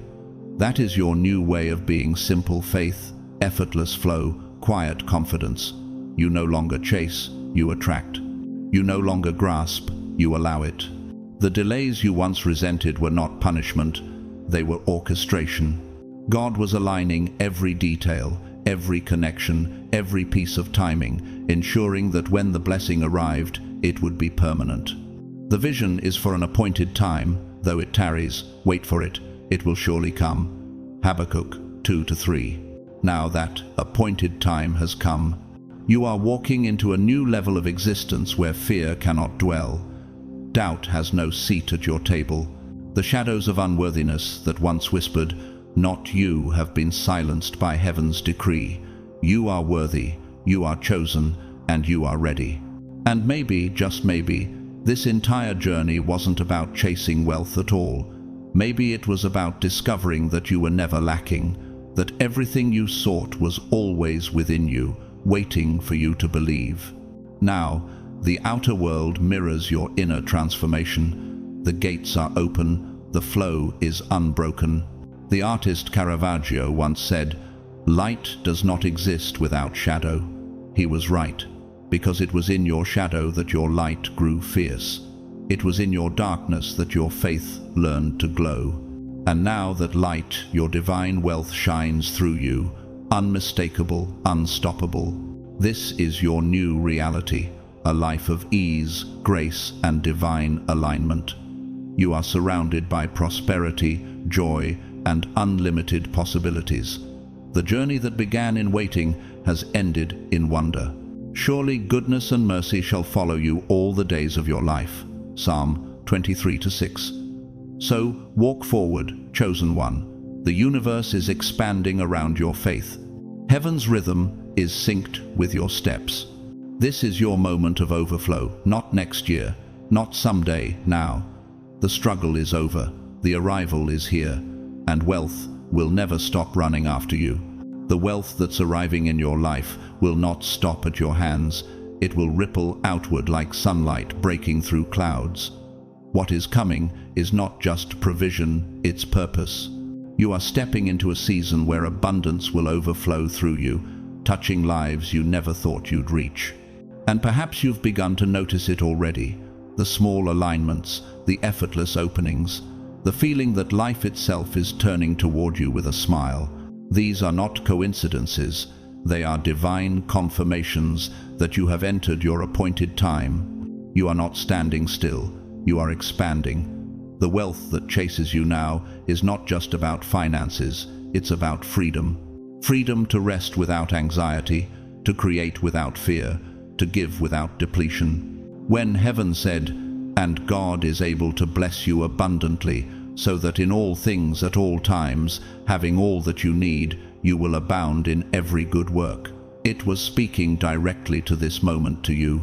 That is your new way of being: simple faith, effortless flow, quiet confidence. You no longer chase, you attract. You no longer grasp, you allow it. The delays you once resented were not punishment, they were orchestration. God was aligning every detail, every connection, every piece of timing, ensuring that when the blessing arrived, it would be permanent. The vision is for an appointed time, though it tarries, wait for it, it will surely come. Habakkuk 2-3. Now that appointed time has come, you are walking into a new level of existence where fear cannot dwell. Doubt has no seat at your table. The shadows of unworthiness that once whispered, "Not you," have been silenced by heaven's decree. You are worthy, you are chosen, and you are ready. And maybe, just maybe, this entire journey wasn't about chasing wealth at all. Maybe it was about discovering that you were never lacking, that everything you sought was always within you, waiting for you to believe. Now, the outer world mirrors your inner transformation. The gates are open, the flow is unbroken. The artist Caravaggio once said, "Light does not exist without shadow." He was right, because it was in your shadow that your light grew fierce. It was in your darkness that your faith learned to glow. And now that light, your divine wealth, shines through you, unmistakable, unstoppable. This is your new reality, a life of ease, grace, and divine alignment. You are surrounded by prosperity, joy, and unlimited possibilities. The journey that began in waiting has ended in wonder. Surely goodness and mercy shall follow you all the days of your life. Psalm 23:6. So walk forward, chosen one. The universe is expanding around your faith. Heaven's rhythm is synced with your steps. This is your moment of overflow, not next year, not someday, now. The struggle is over, the arrival is here, and wealth will never stop running after you. The wealth that's arriving in your life will not stop at your hands. It will ripple outward like sunlight breaking through clouds. What is coming is not just provision, it's purpose. You are stepping into a season where abundance will overflow through you, touching lives you never thought you'd reach. And perhaps you've begun to notice it already. The small alignments, the effortless openings, the feeling that life itself is turning toward you with a smile. These are not coincidences. They are divine confirmations that you have entered your appointed time. You are not standing still. You are expanding. The wealth that chases you now is not just about finances. It's about freedom. Freedom to rest without anxiety, to create without fear, to give without depletion. When heaven said, "And God is able to bless you abundantly, so that in all things at all times, having all that you need, you will abound in every good work," it was speaking directly to this moment to you,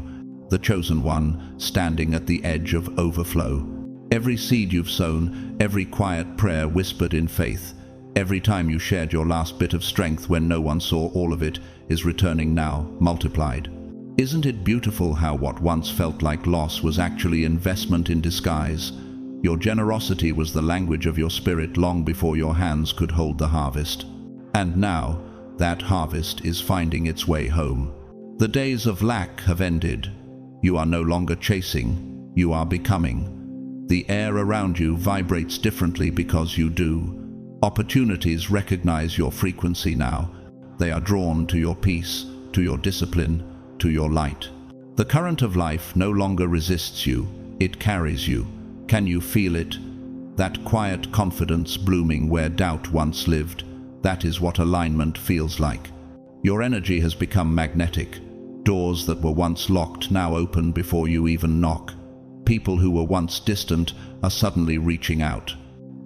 the chosen one, standing at the edge of overflow. Every seed you've sown, every quiet prayer whispered in faith, every time you shared your last bit of strength when no one saw all of it, is returning now, multiplied. Isn't it beautiful how what once felt like loss was actually investment in disguise? Your generosity was the language of your spirit long before your hands could hold the harvest. And now, that harvest is finding its way home. The days of lack have ended. You are no longer chasing, you are becoming. The air around you vibrates differently because you do. Opportunities recognize your frequency now. They are drawn to your peace, to your discipline, to your light. The current of life no longer resists you, it carries you. Can you feel it? That quiet confidence blooming where doubt once lived, that is what alignment feels like. Your energy has become magnetic. Doors that were once locked now open before you even knock. People who were once distant are suddenly reaching out.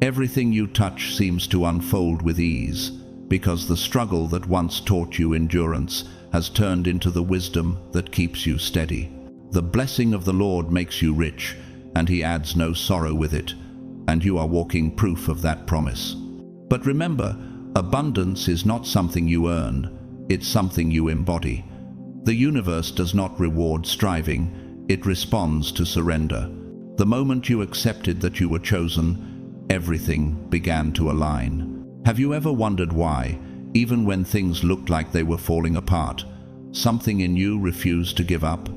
Everything you touch seems to unfold with ease, because the struggle that once taught you endurance has turned into the wisdom that keeps you steady. The blessing of the Lord makes you rich, and He adds no sorrow with it, and you are walking proof of that promise. But remember, abundance is not something you earn, it's something you embody. The universe does not reward striving, it responds to surrender. The moment you accepted that you were chosen, everything began to align. Have you ever wondered why, even when things looked like they were falling apart, something in you refused to give up?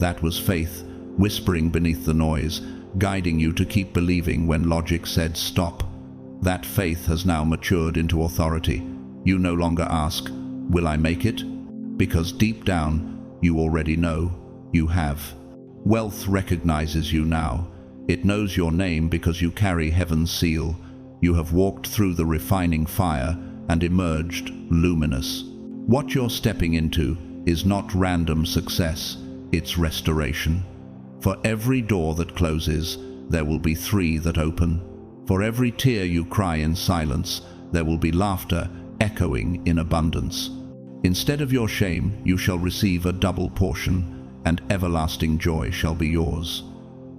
That was faith, whispering beneath the noise, guiding you to keep believing when logic said stop. That faith has now matured into authority. You no longer ask, "Will I make it?" Because deep down, you already know you have. Wealth recognizes you now. It knows your name because you carry heaven's seal. You have walked through the refining fire and emerged luminous. What you're stepping into is not random success, it's restoration. For every door that closes, there will be 3 that open. For every tear you cry in silence, there will be laughter echoing in abundance. Instead of your shame, you shall receive a double portion, and everlasting joy shall be yours.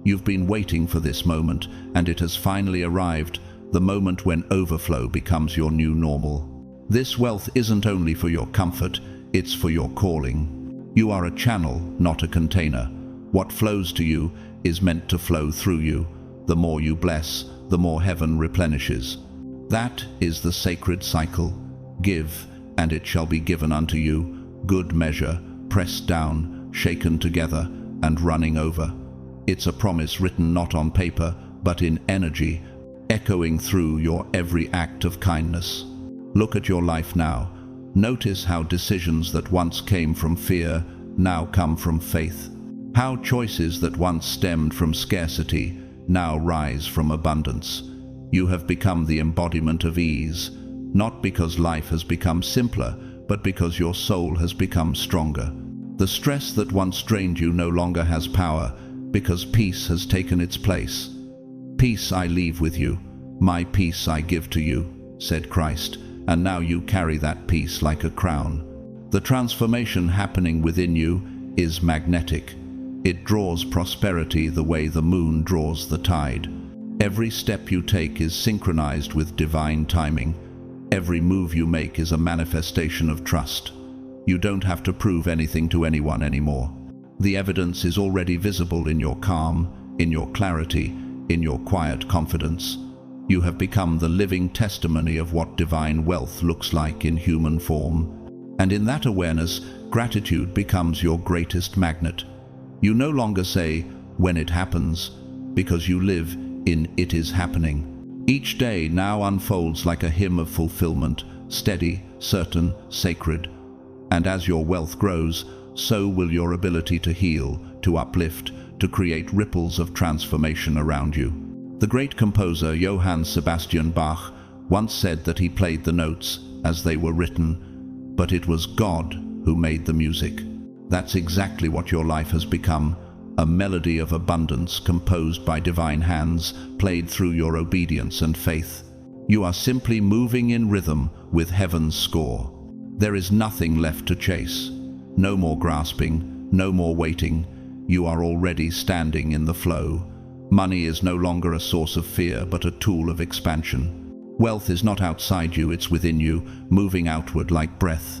You've been waiting for this moment, and it has finally arrived, the moment when overflow becomes your new normal. This wealth isn't only for your comfort, it's for your calling. You are a channel, not a container. What flows to you is meant to flow through you. The more you bless, the more heaven replenishes. That is the sacred cycle. Give, and it shall be given unto you, good measure, pressed down, shaken together, and running over. It's a promise written not on paper, but in energy, echoing through your every act of kindness. Look at your life now. Notice how decisions that once came from fear now come from faith. How choices that once stemmed from scarcity now rise from abundance. You have become the embodiment of ease, not because life has become simpler, but because your soul has become stronger. The stress that once drained you no longer has power, because peace has taken its place. Peace I leave with you, my peace I give to you, said Christ, and now you carry that peace like a crown. The transformation happening within you is magnetic. It draws prosperity the way the moon draws the tide. Every step you take is synchronized with divine timing. Every move you make is a manifestation of trust. You don't have to prove anything to anyone anymore. The evidence is already visible in your calm, in your clarity, in your quiet confidence. You have become the living testimony of what divine wealth looks like in human form. And in that awareness, gratitude becomes your greatest magnet. You no longer say, when it happens, because you live in it is happening. Each day now unfolds like a hymn of fulfillment, steady, certain, sacred. And as your wealth grows, so will your ability to heal, to uplift, to create ripples of transformation around you. The great composer Johann Sebastian Bach once said that he played the notes as they were written, but it was God who made the music. That's exactly what your life has become, a melody of abundance composed by divine hands, played through your obedience and faith. You are simply moving in rhythm with heaven's score. There is nothing left to chase. No more grasping, no more waiting. You are already standing in the flow. Money is no longer a source of fear, but a tool of expansion. Wealth is not outside you, it's within you, moving outward like breath.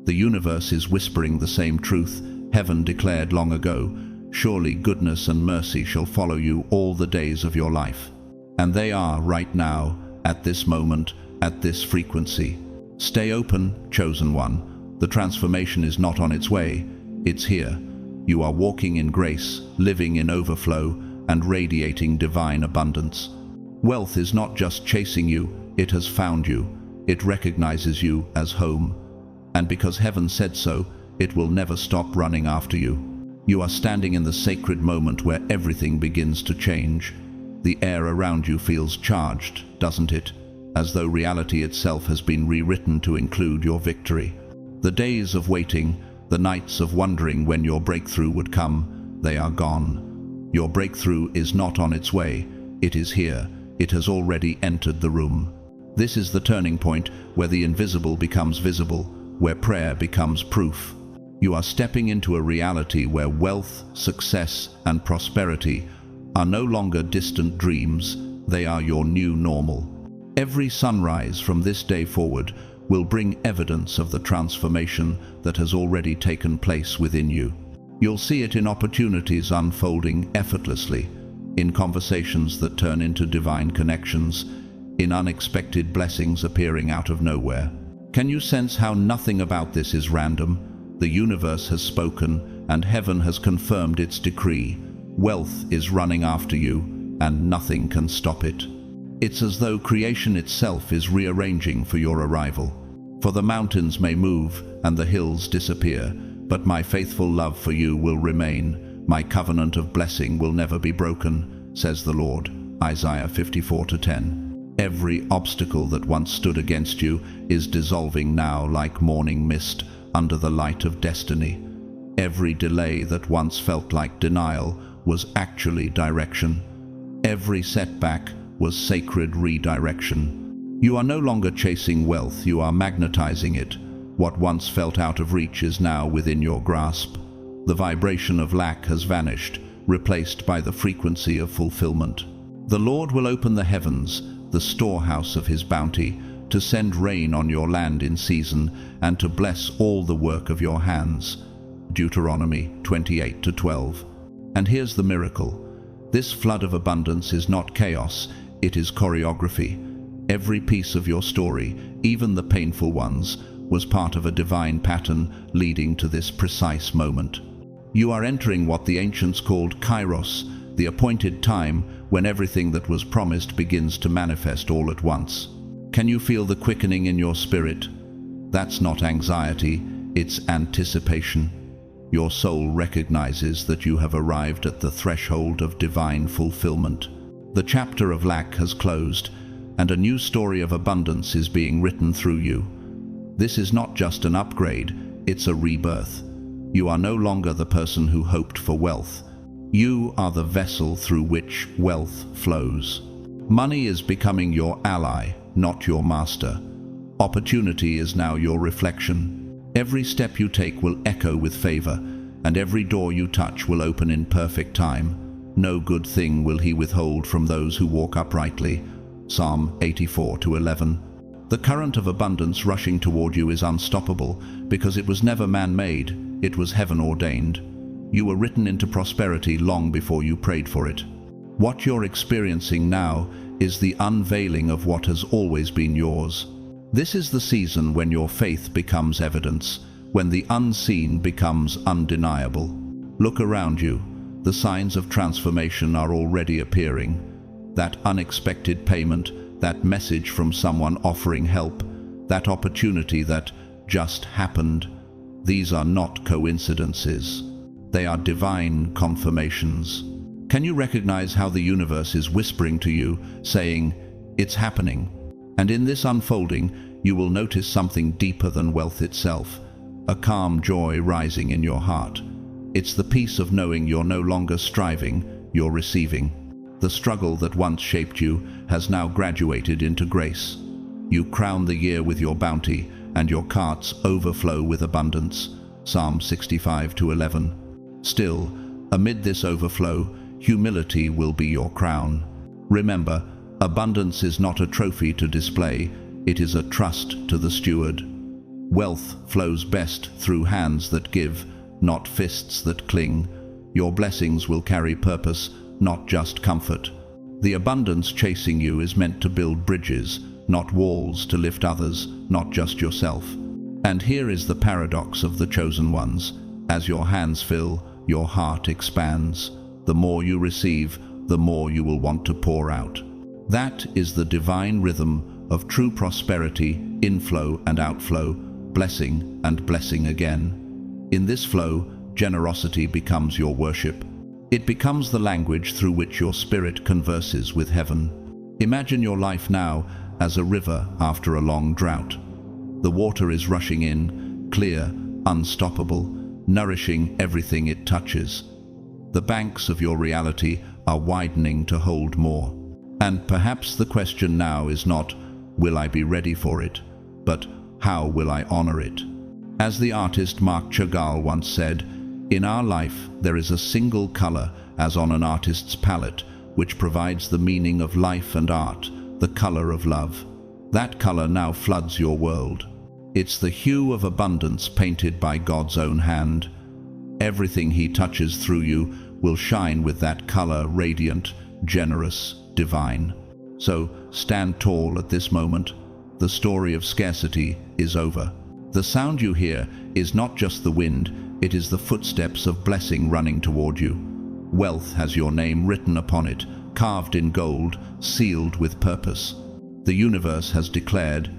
The universe is whispering the same truth heaven declared long ago. Surely goodness and mercy shall follow you all the days of your life. And they are right now, at this moment, at this frequency. Stay open, chosen one. The transformation is not on its way, it's here. You are walking in grace, living in overflow, and radiating divine abundance. Wealth is not just chasing you, it has found you. It recognizes you as home. And because heaven said so, it will never stop running after you. You are standing in the sacred moment where everything begins to change. The air around you feels charged, doesn't it? As though reality itself has been rewritten to include your victory. The days of waiting, the nights of wondering when your breakthrough would come, they are gone. Your breakthrough is not on its way, it is here. It has already entered the room. This is the turning point where the invisible becomes visible, where prayer becomes proof. You are stepping into a reality where wealth, success, and prosperity are no longer distant dreams, they are your new normal. Every sunrise from this day forward will bring evidence of the transformation that has already taken place within you. You'll see it in opportunities unfolding effortlessly, in conversations that turn into divine connections, in unexpected blessings appearing out of nowhere. Can you sense how nothing about this is random? The universe has spoken, and heaven has confirmed its decree. Wealth is running after you, and nothing can stop it. It's as though creation itself is rearranging for your arrival. For the mountains may move, and the hills disappear, but my faithful love for you will remain. My covenant of blessing will never be broken, says the Lord. Isaiah 54:10. Every obstacle that once stood against you is dissolving now like morning mist under the light of destiny. Every delay that once felt like denial was actually direction. Every setback was sacred redirection. You are no longer chasing wealth, you are magnetizing it. What once felt out of reach is now within your grasp. The vibration of lack has vanished, replaced by the frequency of fulfillment. The Lord will open the heavens, the storehouse of his bounty, to send rain on your land in season, and to bless all the work of your hands. Deuteronomy 28:12. And here's the miracle. This flood of abundance is not chaos, it is choreography. Every piece of your story, even the painful ones, was part of a divine pattern leading to this precise moment. You are entering what the ancients called kairos, the appointed time when everything that was promised begins to manifest all at once. Can you feel the quickening in your spirit? That's not anxiety, it's anticipation. Your soul recognizes that you have arrived at the threshold of divine fulfillment. The chapter of lack has closed, and a new story of abundance is being written through you. This is not just an upgrade, it's a rebirth. You are no longer the person who hoped for wealth. You are the vessel through which wealth flows. Money is becoming your ally, not your master. Opportunity is now your reflection. Every step you take will echo with favor, and every door you touch will open in perfect time. No good thing will he withhold from those who walk uprightly. Psalm 84:11. The current of abundance rushing toward you is unstoppable because it was never man-made, it was heaven-ordained. You were written into prosperity long before you prayed for it. What you're experiencing now is the unveiling of what has always been yours. This is the season when your faith becomes evidence, when the unseen becomes undeniable. Look around you. The signs of transformation are already appearing. That unexpected payment, that message from someone offering help, that opportunity that just happened. These are not coincidences. They are divine confirmations. Can you recognize how the universe is whispering to you, saying, "It's happening"? And in this unfolding, you will notice something deeper than wealth itself, a calm joy rising in your heart. It's the peace of knowing you're no longer striving, you're receiving. The struggle that once shaped you has now graduated into grace. You crown the year with your bounty, and your carts overflow with abundance. Psalm 65:11. Still, amid this overflow, humility will be your crown. Remember, abundance is not a trophy to display, it is a trust to the steward. Wealth flows best through hands that give, not fists that cling. Your blessings will carry purpose, not just comfort. The abundance chasing you is meant to build bridges, not walls to lift others, not just yourself. And here is the paradox of the chosen ones. As your hands fill, your heart expands. The more you receive, the more you will want to pour out. That is the divine rhythm of true prosperity, inflow and outflow, blessing and blessing again. In this flow, generosity becomes your worship. It becomes the language through which your spirit converses with heaven. Imagine your life now as a river after a long drought. The water is rushing in, clear, unstoppable, nourishing everything it touches. The banks of your reality are widening to hold more. And perhaps the question now is not, will I be ready for it, but how will I honor it? As the artist Marc Chagall once said, in our life there is a single color, as on an artist's palette, which provides the meaning of life and art, the color of love. That color now floods your world. It's the hue of abundance painted by God's own hand. Everything He touches through you will shine with that color, radiant, generous, divine. So stand tall at this moment. The story of scarcity is over. The sound you hear is not just the wind, it is the footsteps of blessing running toward you. Wealth has your name written upon it, carved in gold, sealed with purpose. The universe has declared,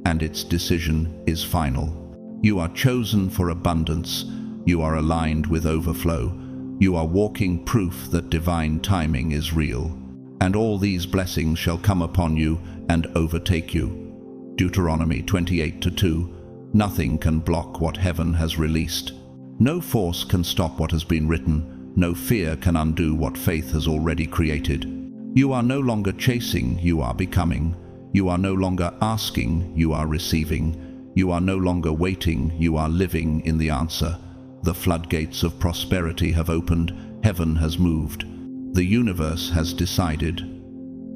and its decision is final. You are chosen for abundance. You are aligned with overflow. You are walking proof that divine timing is real. And all these blessings shall come upon you and overtake you. Deuteronomy 28:2. Nothing can block what heaven has released. No force can stop what has been written. No fear can undo what faith has already created. You are no longer chasing, you are becoming. You are no longer asking, you are receiving. You are no longer waiting, you are living in the answer. The floodgates of prosperity have opened, heaven has moved. The universe has decided.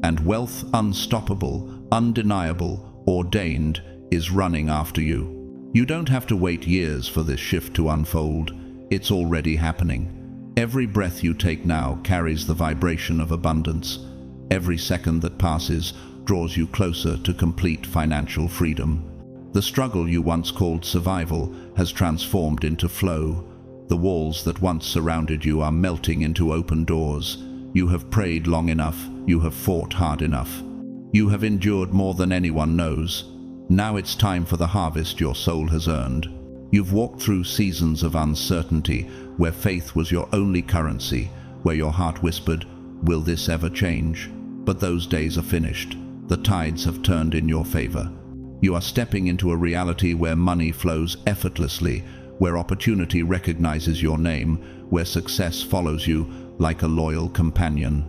And wealth unstoppable, undeniable, ordained, is running after you. You don't have to wait years for this shift to unfold. It's already happening. Every breath you take now carries the vibration of abundance. Every second that passes draws you closer to complete financial freedom. The struggle you once called survival has transformed into flow. The walls that once surrounded you are melting into open doors. You have prayed long enough. You have fought hard enough. You have endured more than anyone knows. Now it's time for the harvest your soul has earned. You've walked through seasons of uncertainty, where faith was your only currency, where your heart whispered, "Will this ever change?" But those days are finished. The tides have turned in your favor. You are stepping into a reality where money flows effortlessly, where opportunity recognizes your name, where success follows you like a loyal companion.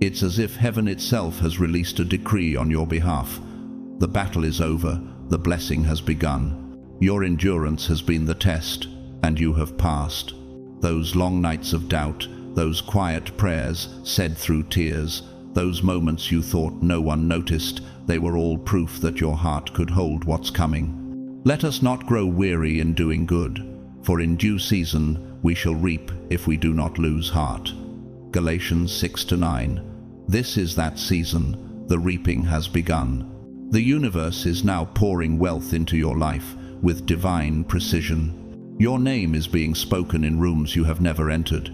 It's as if heaven itself has released a decree on your behalf. The battle is over, the blessing has begun. Your endurance has been the test, and you have passed. Those long nights of doubt, those quiet prayers said through tears, those moments you thought no one noticed, they were all proof that your heart could hold what's coming. Let us not grow weary in doing good, for in due season we shall reap if we do not lose heart. Galatians 6-9. This is that season. The reaping has begun. The universe is now pouring wealth into your life with divine precision. Your name is being spoken in rooms you have never entered.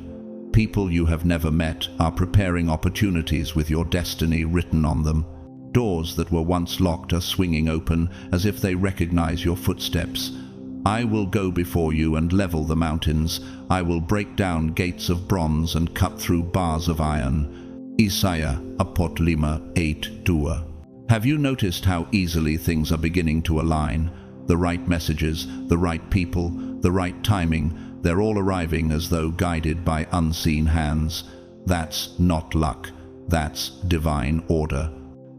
People you have never met are preparing opportunities with your destiny written on them. Doors that were once locked are swinging open as if they recognize your footsteps. I will go before you and level the mountains. I will break down gates of bronze and cut through bars of iron. Isaiah 8:2. Have you noticed how easily things are beginning to align? The right messages, the right people, the right timing, they're all arriving as though guided by unseen hands. That's not luck. That's divine order.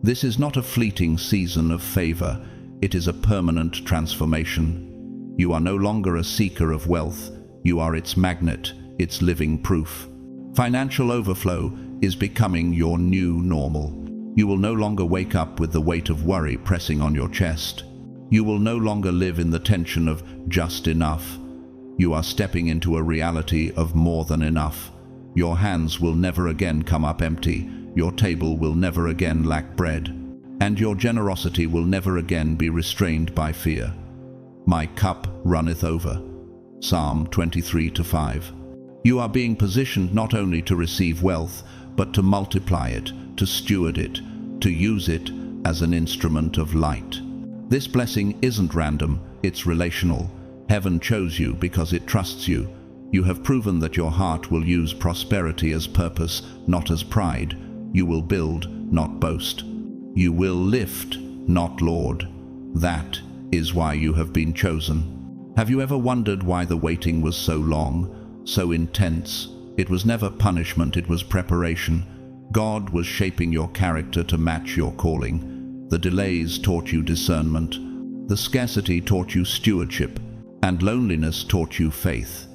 This is not a fleeting season of favor. It is a permanent transformation. You are no longer a seeker of wealth. You are its magnet, its living proof. Financial overflow is becoming your new normal. You will no longer wake up with the weight of worry pressing on your chest. You will no longer live in the tension of just enough. You are stepping into a reality of more than enough. Your hands will never again come up empty. Your table will never again lack bread. And your generosity will never again be restrained by fear. My cup runneth over. Psalm 23:5. You are being positioned not only to receive wealth, but to multiply it, to steward it, to use it as an instrument of light. This blessing isn't random, it's relational. Heaven chose you because it trusts you. You have proven that your heart will use prosperity as purpose, not as pride. You will build, not boast. You will lift, not lord. That is why you have been chosen. Have you ever wondered why the waiting was so long, so intense? It was never punishment, it was preparation. God was shaping your character to match your calling. The delays taught you discernment. The scarcity taught you stewardship. And loneliness taught you faith.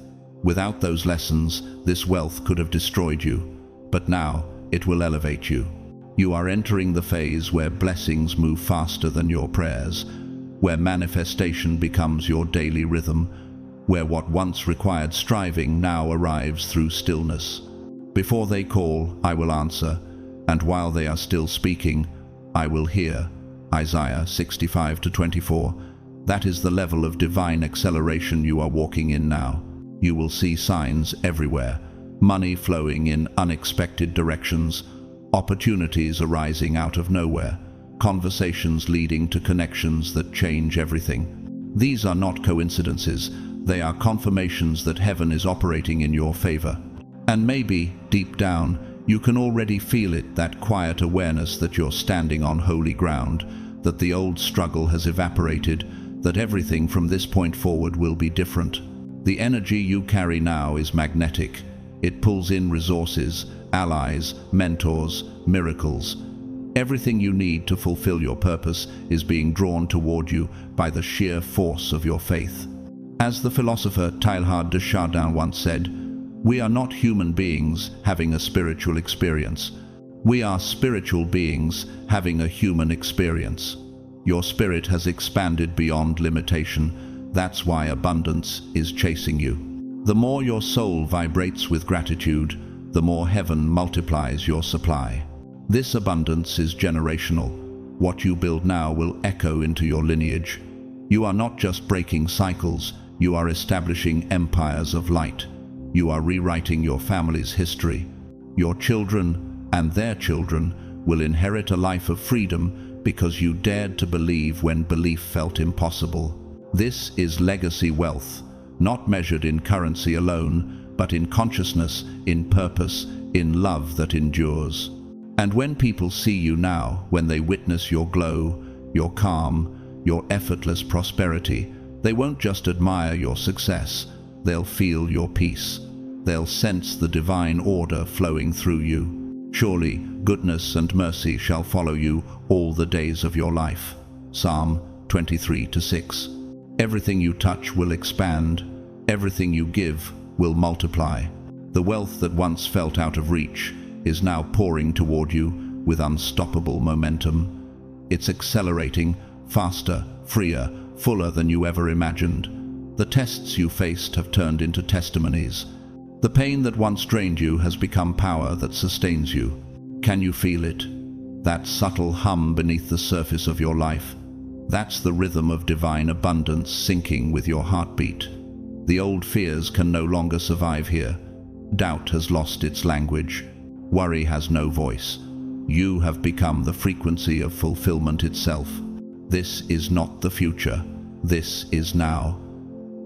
Without those lessons, this wealth could have destroyed you. But now, it will elevate you. You are entering the phase where blessings move faster than your prayers, where manifestation becomes your daily rhythm, where what once required striving now arrives through stillness. Before they call, I will answer, and while they are still speaking, I will hear. Isaiah 65-24. That is the level of divine acceleration you are walking in now. You will see signs everywhere, money flowing in unexpected directions, opportunities arising out of nowhere, conversations leading to connections that change everything. These are not coincidences, they are confirmations that heaven is operating in your favor. And maybe, deep down, you can already feel it, that quiet awareness that you're standing on holy ground, that the old struggle has evaporated, that everything from this point forward will be different. The energy you carry now is magnetic. It pulls in resources, allies, mentors, miracles. Everything you need to fulfill your purpose is being drawn toward you by the sheer force of your faith. As the philosopher Teilhard de Chardin once said, we are not human beings having a spiritual experience. We are spiritual beings having a human experience. Your spirit has expanded beyond limitation. That's why abundance is chasing you. The more your soul vibrates with gratitude, the more heaven multiplies your supply. This abundance is generational. What you build now will echo into your lineage. You are not just breaking cycles, you are establishing empires of light. You are rewriting your family's history. Your children and their children will inherit a life of freedom because you dared to believe when belief felt impossible. This is legacy wealth, not measured in currency alone, but in consciousness, in purpose, in love that endures. And when people see you now, when they witness your glow, your calm, your effortless prosperity, they won't just admire your success, they'll feel your peace. They'll sense the divine order flowing through you. Surely, goodness and mercy shall follow you all the days of your life. Psalm 23:6. Everything you touch will expand. Everything you give will multiply. The wealth that once felt out of reach is now pouring toward you with unstoppable momentum. It's accelerating, faster, freer, fuller than you ever imagined. The tests you faced have turned into testimonies. The pain that once drained you has become power that sustains you. Can you feel it? That subtle hum beneath the surface of your life? That's the rhythm of divine abundance syncing with your heartbeat. The old fears can no longer survive here. Doubt has lost its language. Worry has no voice. You have become the frequency of fulfillment itself. This is not the future. This is now.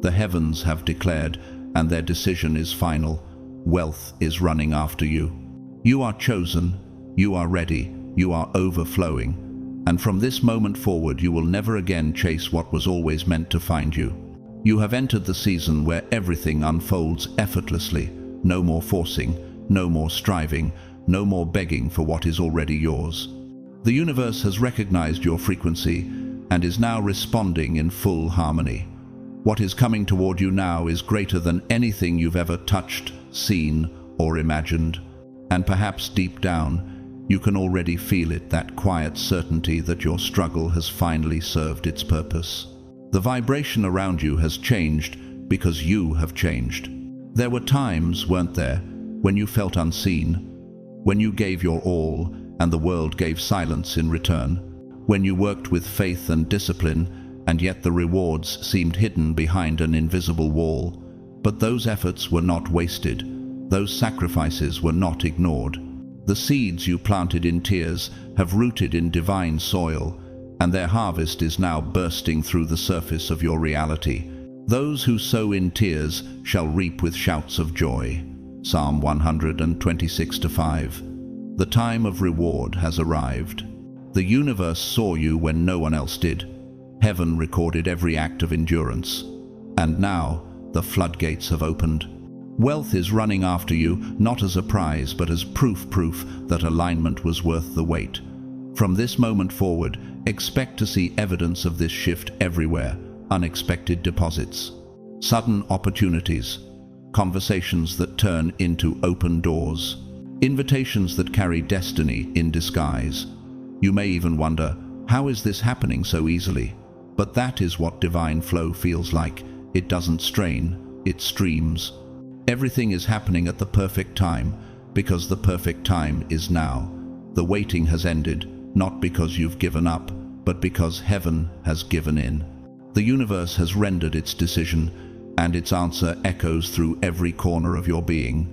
The heavens have declared, and their decision is final. Wealth is running after you. You are chosen, you are ready, you are overflowing. And from this moment forward, you will never again chase what was always meant to find you. You have entered the season where everything unfolds effortlessly. No more forcing, no more striving, no more begging for what is already yours. The universe has recognized your frequency and is now responding in full harmony. What is coming toward you now is greater than anything you've ever touched, seen, or imagined. And perhaps deep down, you can already feel it, that quiet certainty that your struggle has finally served its purpose. The vibration around you has changed because you have changed. There were times, weren't there, when you felt unseen, when you gave your all and the world gave silence in return, when you worked with faith and discipline, and yet the rewards seemed hidden behind an invisible wall. But those efforts were not wasted. Those sacrifices were not ignored. The seeds you planted in tears have rooted in divine soil, and their harvest is now bursting through the surface of your reality. Those who sow in tears shall reap with shouts of joy. Psalm 126:5. The time of reward has arrived. The universe saw you when no one else did. Heaven recorded every act of endurance. And now, the floodgates have opened. Wealth is running after you, not as a prize, but as proof that alignment was worth the wait. From this moment forward, expect to see evidence of this shift everywhere. Unexpected deposits, sudden opportunities, conversations that turn into open doors, invitations that carry destiny in disguise. You may even wonder, how is this happening so easily? But that is what divine flow feels like. It doesn't strain, it streams. Everything is happening at the perfect time, because the perfect time is now. The waiting has ended, not because you've given up, but because heaven has given in. The universe has rendered its decision, and its answer echoes through every corner of your being.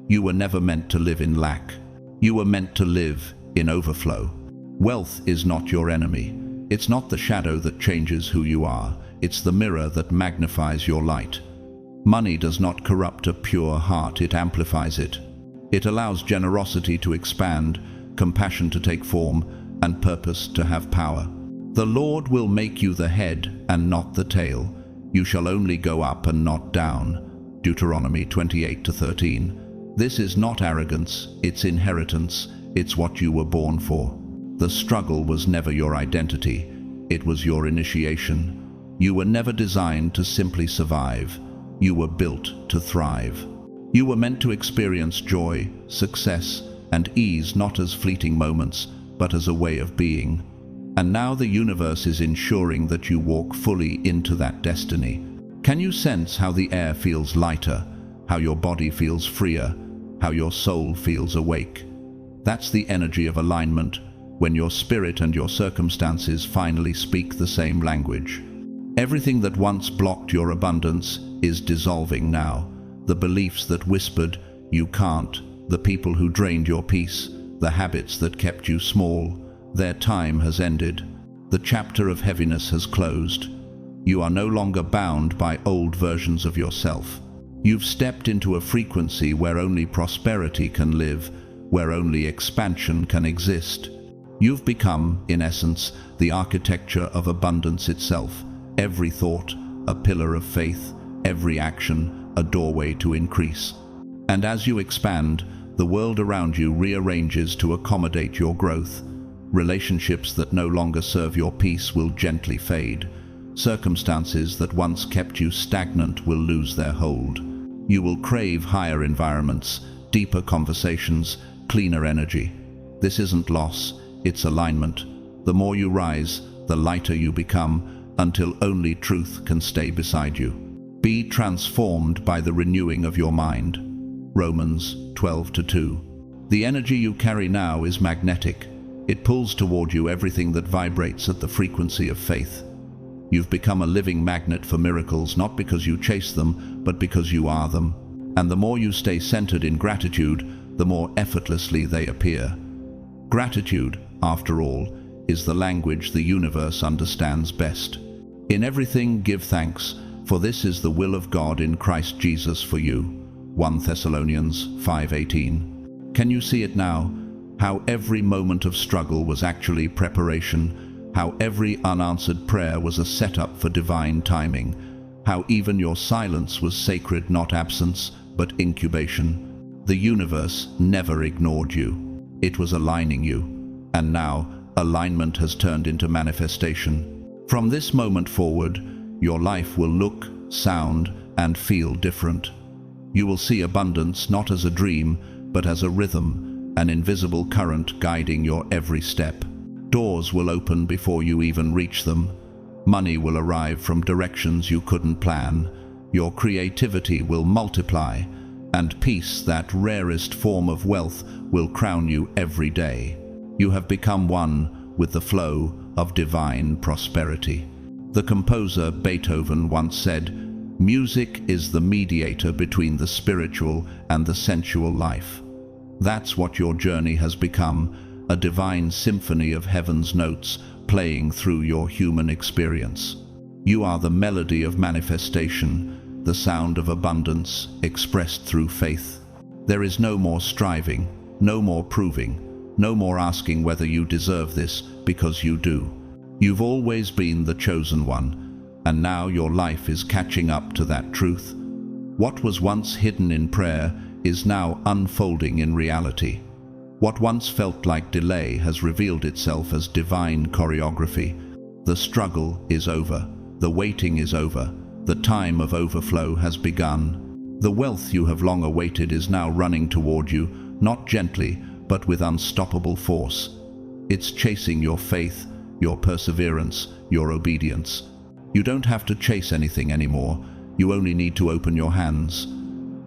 You were never meant to live in lack. You were meant to live in overflow. Wealth is not your enemy. It's not the shadow that changes who you are. It's the mirror that magnifies your light. Money does not corrupt a pure heart, it amplifies it. It allows generosity to expand, compassion to take form, and purpose to have power. The Lord will make you the head and not the tail. You shall only go up and not down. Deuteronomy 28:13. This is not arrogance, it's inheritance. It's what you were born for. The struggle was never your identity. It was your initiation. You were never designed to simply survive. You were built to thrive. You were meant to experience joy, success, and ease not as fleeting moments, but as a way of being. And now the universe is ensuring that you walk fully into that destiny. Can you sense how the air feels lighter, how your body feels freer, how your soul feels awake? That's the energy of alignment, when your spirit and your circumstances finally speak the same language. Everything that once blocked your abundance is dissolving now. The beliefs that whispered, "You can't," the people who drained your peace, the habits that kept you small, their time has ended. The chapter of heaviness has closed. You are no longer bound by old versions of yourself. You've stepped into a frequency where only prosperity can live, where only expansion can exist. You've become, in essence, the architecture of abundance itself. Every thought, a pillar of faith, every action, a doorway to increase. And as you expand, the world around you rearranges to accommodate your growth. Relationships that no longer serve your peace will gently fade. Circumstances that once kept you stagnant will lose their hold. You will crave higher environments, deeper conversations, cleaner energy. This isn't loss, it's alignment. The more you rise, the lighter you become, until only truth can stay beside you. Be transformed by the renewing of your mind. Romans 12:2. The energy you carry now is magnetic. It pulls toward you everything that vibrates at the frequency of faith. You've become a living magnet for miracles, not because you chase them, but because you are them. And the more you stay centered in gratitude, the more effortlessly they appear. Gratitude, after all, is the language the universe understands best. In everything give thanks, for this is the will of God in Christ Jesus for you. 1 Thessalonians 5:18. Can you see it now? How every moment of struggle was actually preparation, how every unanswered prayer was a setup for divine timing, how even your silence was sacred, not absence, but incubation. The universe never ignored you. It was aligning you. And now, alignment has turned into manifestation. From this moment forward, your life will look, sound, and feel different. You will see abundance not as a dream, but as a rhythm, an invisible current guiding your every step. Doors will open before you even reach them. Money will arrive from directions you couldn't plan. Your creativity will multiply, and peace, that rarest form of wealth, will crown you every day. You have become one with the flow of divine prosperity. The composer Beethoven once said, "Music is the mediator between the spiritual and the sensual life." That's what your journey has become, a divine symphony of heaven's notes playing through your human experience. You are the melody of manifestation, the sound of abundance expressed through faith. There is no more striving, no more proving, no more asking whether you deserve this, because you do. You've always been the chosen one, and now your life is catching up to that truth. What was once hidden in prayer is now unfolding in reality. What once felt like delay has revealed itself as divine choreography. The struggle is over. The waiting is over. The time of overflow has begun. The wealth you have long awaited is now running toward you, not gently, but with unstoppable force. It's chasing your faith, your perseverance, your obedience. You don't have to chase anything anymore. You only need to open your hands.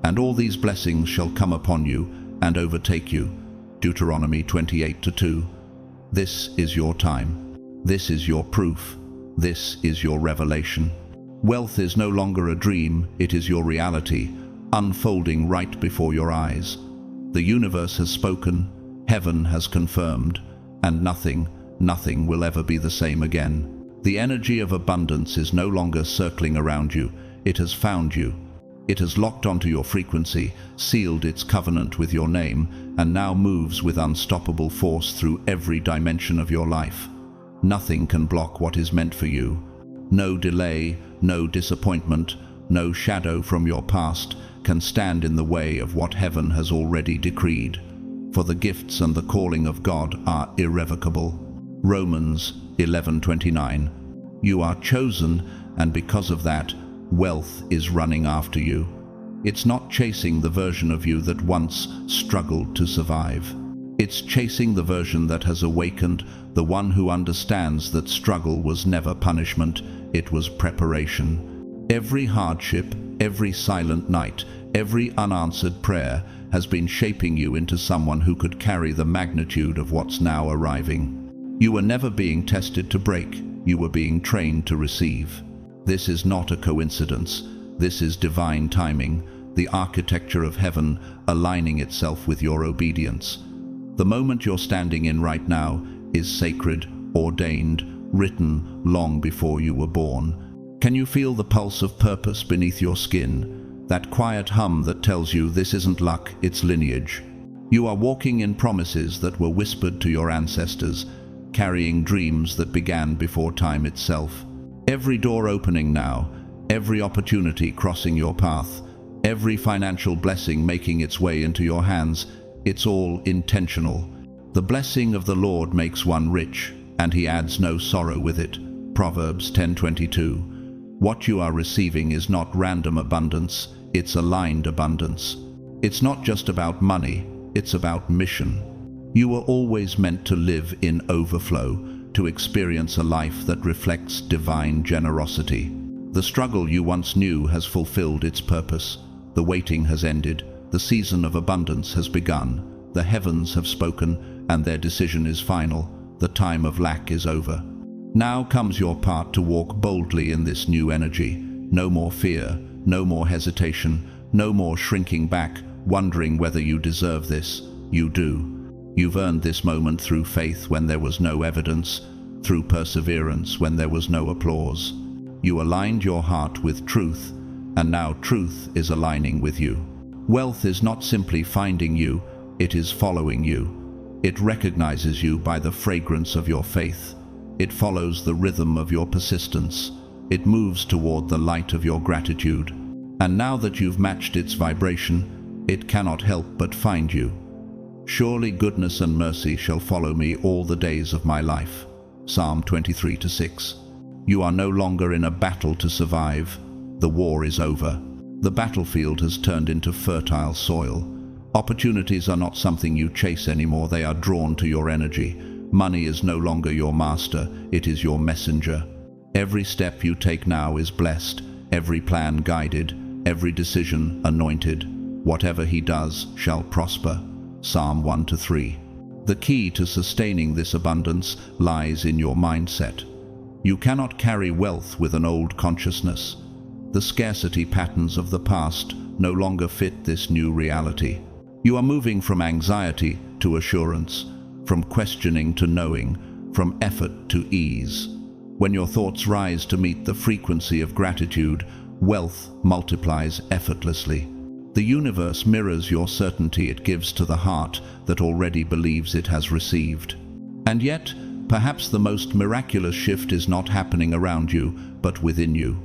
And all these blessings shall come upon you and overtake you. Deuteronomy 28:2. This is your time. This is your proof. This is your revelation. Wealth is no longer a dream, it is your reality, unfolding right before your eyes. The universe has spoken, heaven has confirmed, and nothing will ever be the same again. The energy of abundance is no longer circling around you, it has found you. It has locked onto your frequency, sealed its covenant with your name, and now moves with unstoppable force through every dimension of your life. Nothing can block what is meant for you. No delay, no disappointment, no shadow from your past can stand in the way of what heaven has already decreed. For the gifts and the calling of God are irrevocable. Romans 11:29. You are chosen, and because of that, wealth is running after you. It's not chasing the version of you that once struggled to survive. It's chasing the version that has awakened, the one who understands that struggle was never punishment, it was preparation. Every hardship, every silent night, every unanswered prayer has been shaping you into someone who could carry the magnitude of what's now arriving. You were never being tested to break, you were being trained to receive. This is not a coincidence, this is divine timing, the architecture of heaven aligning itself with your obedience. The moment you're standing in right now is sacred, ordained, written long before you were born. Can you feel the pulse of purpose beneath your skin? That quiet hum that tells you this isn't luck, it's lineage. You are walking in promises that were whispered to your ancestors, carrying dreams that began before time itself. Every door opening now, every opportunity crossing your path, every financial blessing making its way into your hands, it's all intentional. The blessing of the Lord makes one rich, and he adds no sorrow with it. Proverbs 10:22. What you are receiving is not random abundance, it's aligned abundance. It's not just about money, it's about mission. You were always meant to live in overflow, to experience a life that reflects divine generosity. The struggle you once knew has fulfilled its purpose. The waiting has ended, the season of abundance has begun, the heavens have spoken, and their decision is final. The time of lack is over. Now comes your part to walk boldly in this new energy. No more fear, no more hesitation, no more shrinking back, wondering whether you deserve this. You do. You've earned this moment through faith when there was no evidence, through perseverance when there was no applause. You aligned your heart with truth, and now truth is aligning with you. Wealth is not simply finding you, it is following you. It recognizes you by the fragrance of your faith. It follows the rhythm of your persistence. It moves toward the light of your gratitude. And now that you've matched its vibration, it cannot help but find you. Surely goodness and mercy shall follow me all the days of my life. Psalm 23:6. You are no longer in a battle to survive. The war is over. The battlefield has turned into fertile soil. Opportunities are not something you chase anymore, they are drawn to your energy. Money is no longer your master, it is your messenger. Every step you take now is blessed, every plan guided, every decision anointed. Whatever he does shall prosper. Psalm 1-3. The key to sustaining this abundance lies in your mindset. You cannot carry wealth with an old consciousness. The scarcity patterns of the past no longer fit this new reality. You are moving from anxiety to assurance, from questioning to knowing, from effort to ease. When your thoughts rise to meet the frequency of gratitude, wealth multiplies effortlessly. The universe mirrors your certainty, it gives to the heart that already believes it has received. And yet, perhaps the most miraculous shift is not happening around you, but within you.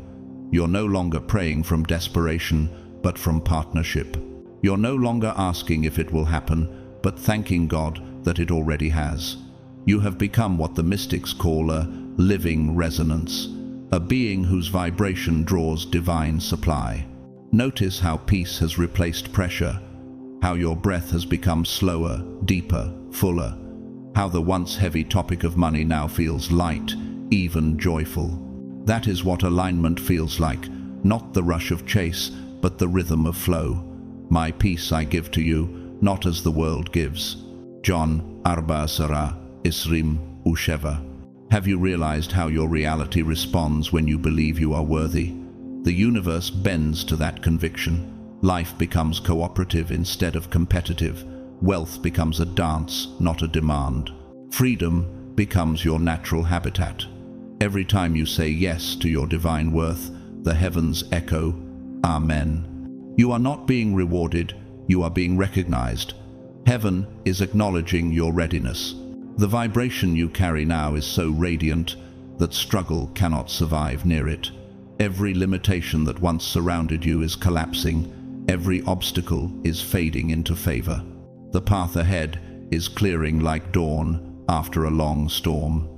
You're no longer praying from desperation, but from partnership. You're no longer asking if it will happen, but thanking God that it already has. You have become what the mystics call a living resonance, a being whose vibration draws divine supply. Notice how peace has replaced pressure, how your breath has become slower, deeper, fuller, how the once heavy topic of money now feels light, even joyful. That is what alignment feels like, not the rush of chase, but the rhythm of flow. My peace I give to you, not as the world gives. John 4:20. Have you realized how your reality responds when you believe you are worthy? The universe bends to that conviction. Life becomes cooperative instead of competitive. Wealth becomes a dance, not a demand. Freedom becomes your natural habitat. Every time you say yes to your divine worth, the heavens echo, Amen. You are not being rewarded, you are being recognized. Heaven is acknowledging your readiness. The vibration you carry now is so radiant that struggle cannot survive near it. Every limitation that once surrounded you is collapsing. Every obstacle is fading into favor. The path ahead is clearing like dawn after a long storm.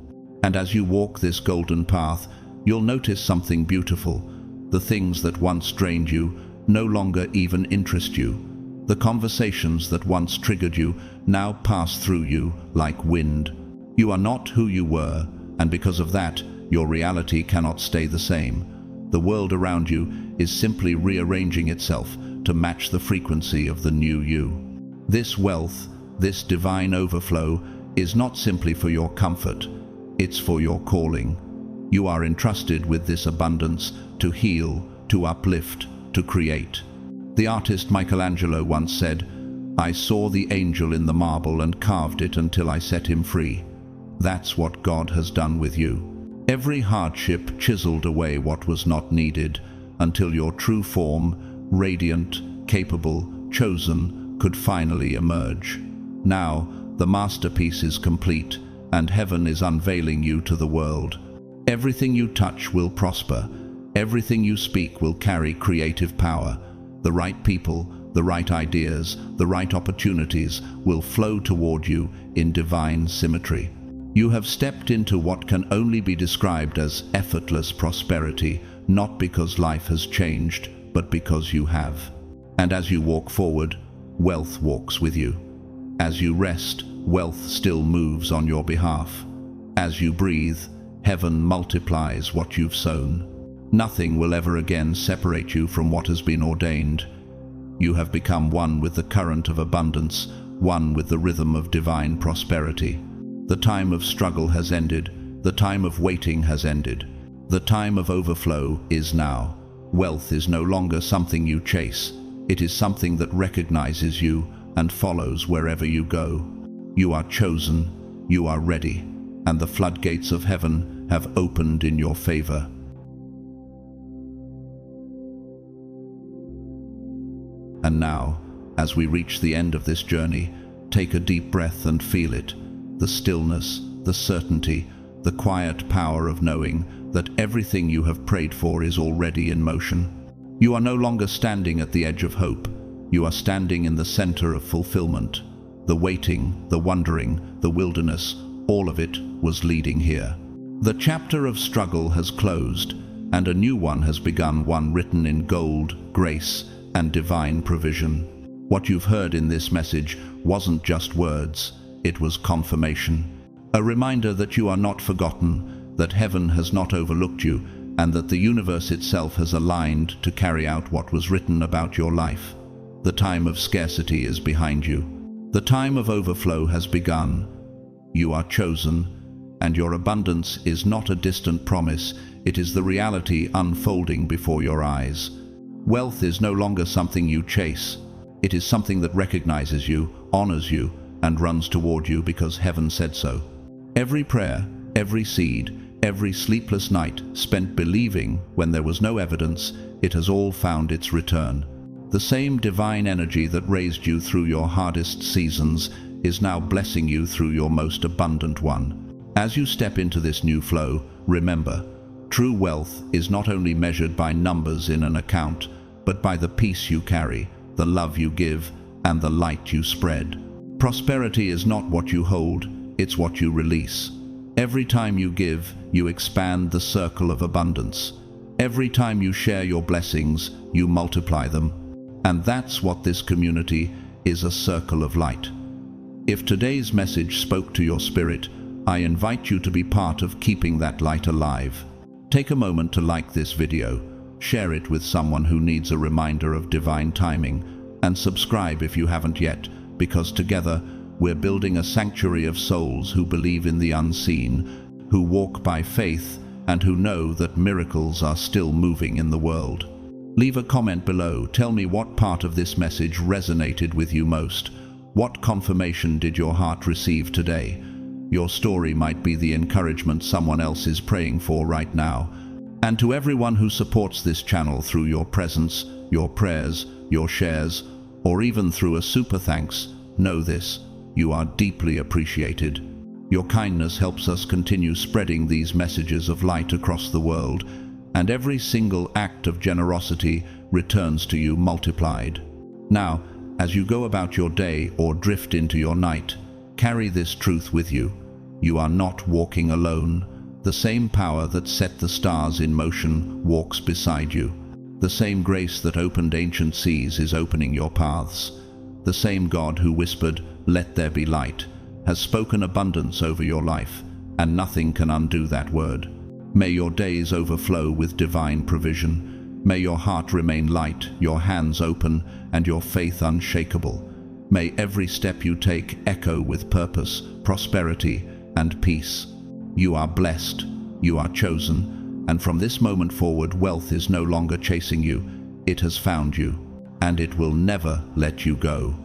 And as you walk this golden path, you'll notice something beautiful. The things that once drained you no longer even interest you. The conversations that once triggered you now pass through you like wind. You are not who you were, and because of that, your reality cannot stay the same. The world around you is simply rearranging itself to match the frequency of the new you. This wealth, this divine overflow, is not simply for your comfort, it's for your calling. You are entrusted with this abundance to heal, to uplift, to create. The artist Michelangelo once said, "I saw the angel in the marble and carved it until I set him free." That's what God has done with you. Every hardship chiseled away what was not needed until your true form, radiant, capable, chosen, could finally emerge. Now, the masterpiece is complete, and heaven is unveiling you to the world. Everything you touch will prosper. Everything you speak will carry creative power. The right people, the right ideas, the right opportunities will flow toward you in divine symmetry. You have stepped into what can only be described as effortless prosperity, not because life has changed, but because you have. And as you walk forward, wealth walks with you. As you rest, wealth still moves on your behalf. As you breathe, heaven multiplies what you've sown. Nothing will ever again separate you from what has been ordained. You have become one with the current of abundance, one with the rhythm of divine prosperity. The time of struggle has ended. The time of waiting has ended. The time of overflow is now. Wealth is no longer something you chase. It is something that recognizes you and follows wherever you go. You are chosen, you are ready, and the floodgates of heaven have opened in your favor. And now, as we reach the end of this journey, take a deep breath and feel it. The stillness, the certainty, the quiet power of knowing that everything you have prayed for is already in motion. You are no longer standing at the edge of hope. You are standing in the center of fulfillment. The waiting, the wondering, the wilderness, all of it was leading here. The chapter of struggle has closed, and a new one has begun, one written in gold, grace, and divine provision. What you've heard in this message wasn't just words, it was confirmation. A reminder that you are not forgotten, that heaven has not overlooked you, and that the universe itself has aligned to carry out what was written about your life. The time of scarcity is behind you. The time of overflow has begun. You are chosen, and your abundance is not a distant promise, it is the reality unfolding before your eyes. Wealth is no longer something you chase. It is something that recognizes you, honors you, and runs toward you because heaven said so. Every prayer, every seed, every sleepless night spent believing when there was no evidence, it has all found its return. The same divine energy that raised you through your hardest seasons is now blessing you through your most abundant one. As you step into this new flow, remember, true wealth is not only measured by numbers in an account, but by the peace you carry, the love you give, and the light you spread. Prosperity is not what you hold, it's what you release. Every time you give, you expand the circle of abundance. Every time you share your blessings, you multiply them. And that's what this community is, a circle of light. If today's message spoke to your spirit, I invite you to be part of keeping that light alive. Take a moment to like this video, share it with someone who needs a reminder of divine timing, and subscribe if you haven't yet, because together we're building a sanctuary of souls who believe in the unseen, who walk by faith, and who know that miracles are still moving in the world. Leave a comment below. Tell me what part of this message resonated with you most. What confirmation did your heart receive today? Your story might be the encouragement someone else is praying for right now. And to everyone who supports this channel through your presence, your prayers, your shares, or even through a super thanks, know this: you are deeply appreciated. Your kindness helps us continue spreading these messages of light across the world, and every single act of generosity returns to you multiplied. Now, as you go about your day or drift into your night, carry this truth with you. You are not walking alone. The same power that set the stars in motion walks beside you. The same grace that opened ancient seas is opening your paths. The same God who whispered, "Let there be light," has spoken abundance over your life, and nothing can undo that word. May your days overflow with divine provision. May your heart remain light, your hands open, and your faith unshakable. May every step you take echo with purpose, prosperity, and peace. You are blessed, you are chosen, and from this moment forward, wealth is no longer chasing you. It has found you, and it will never let you go.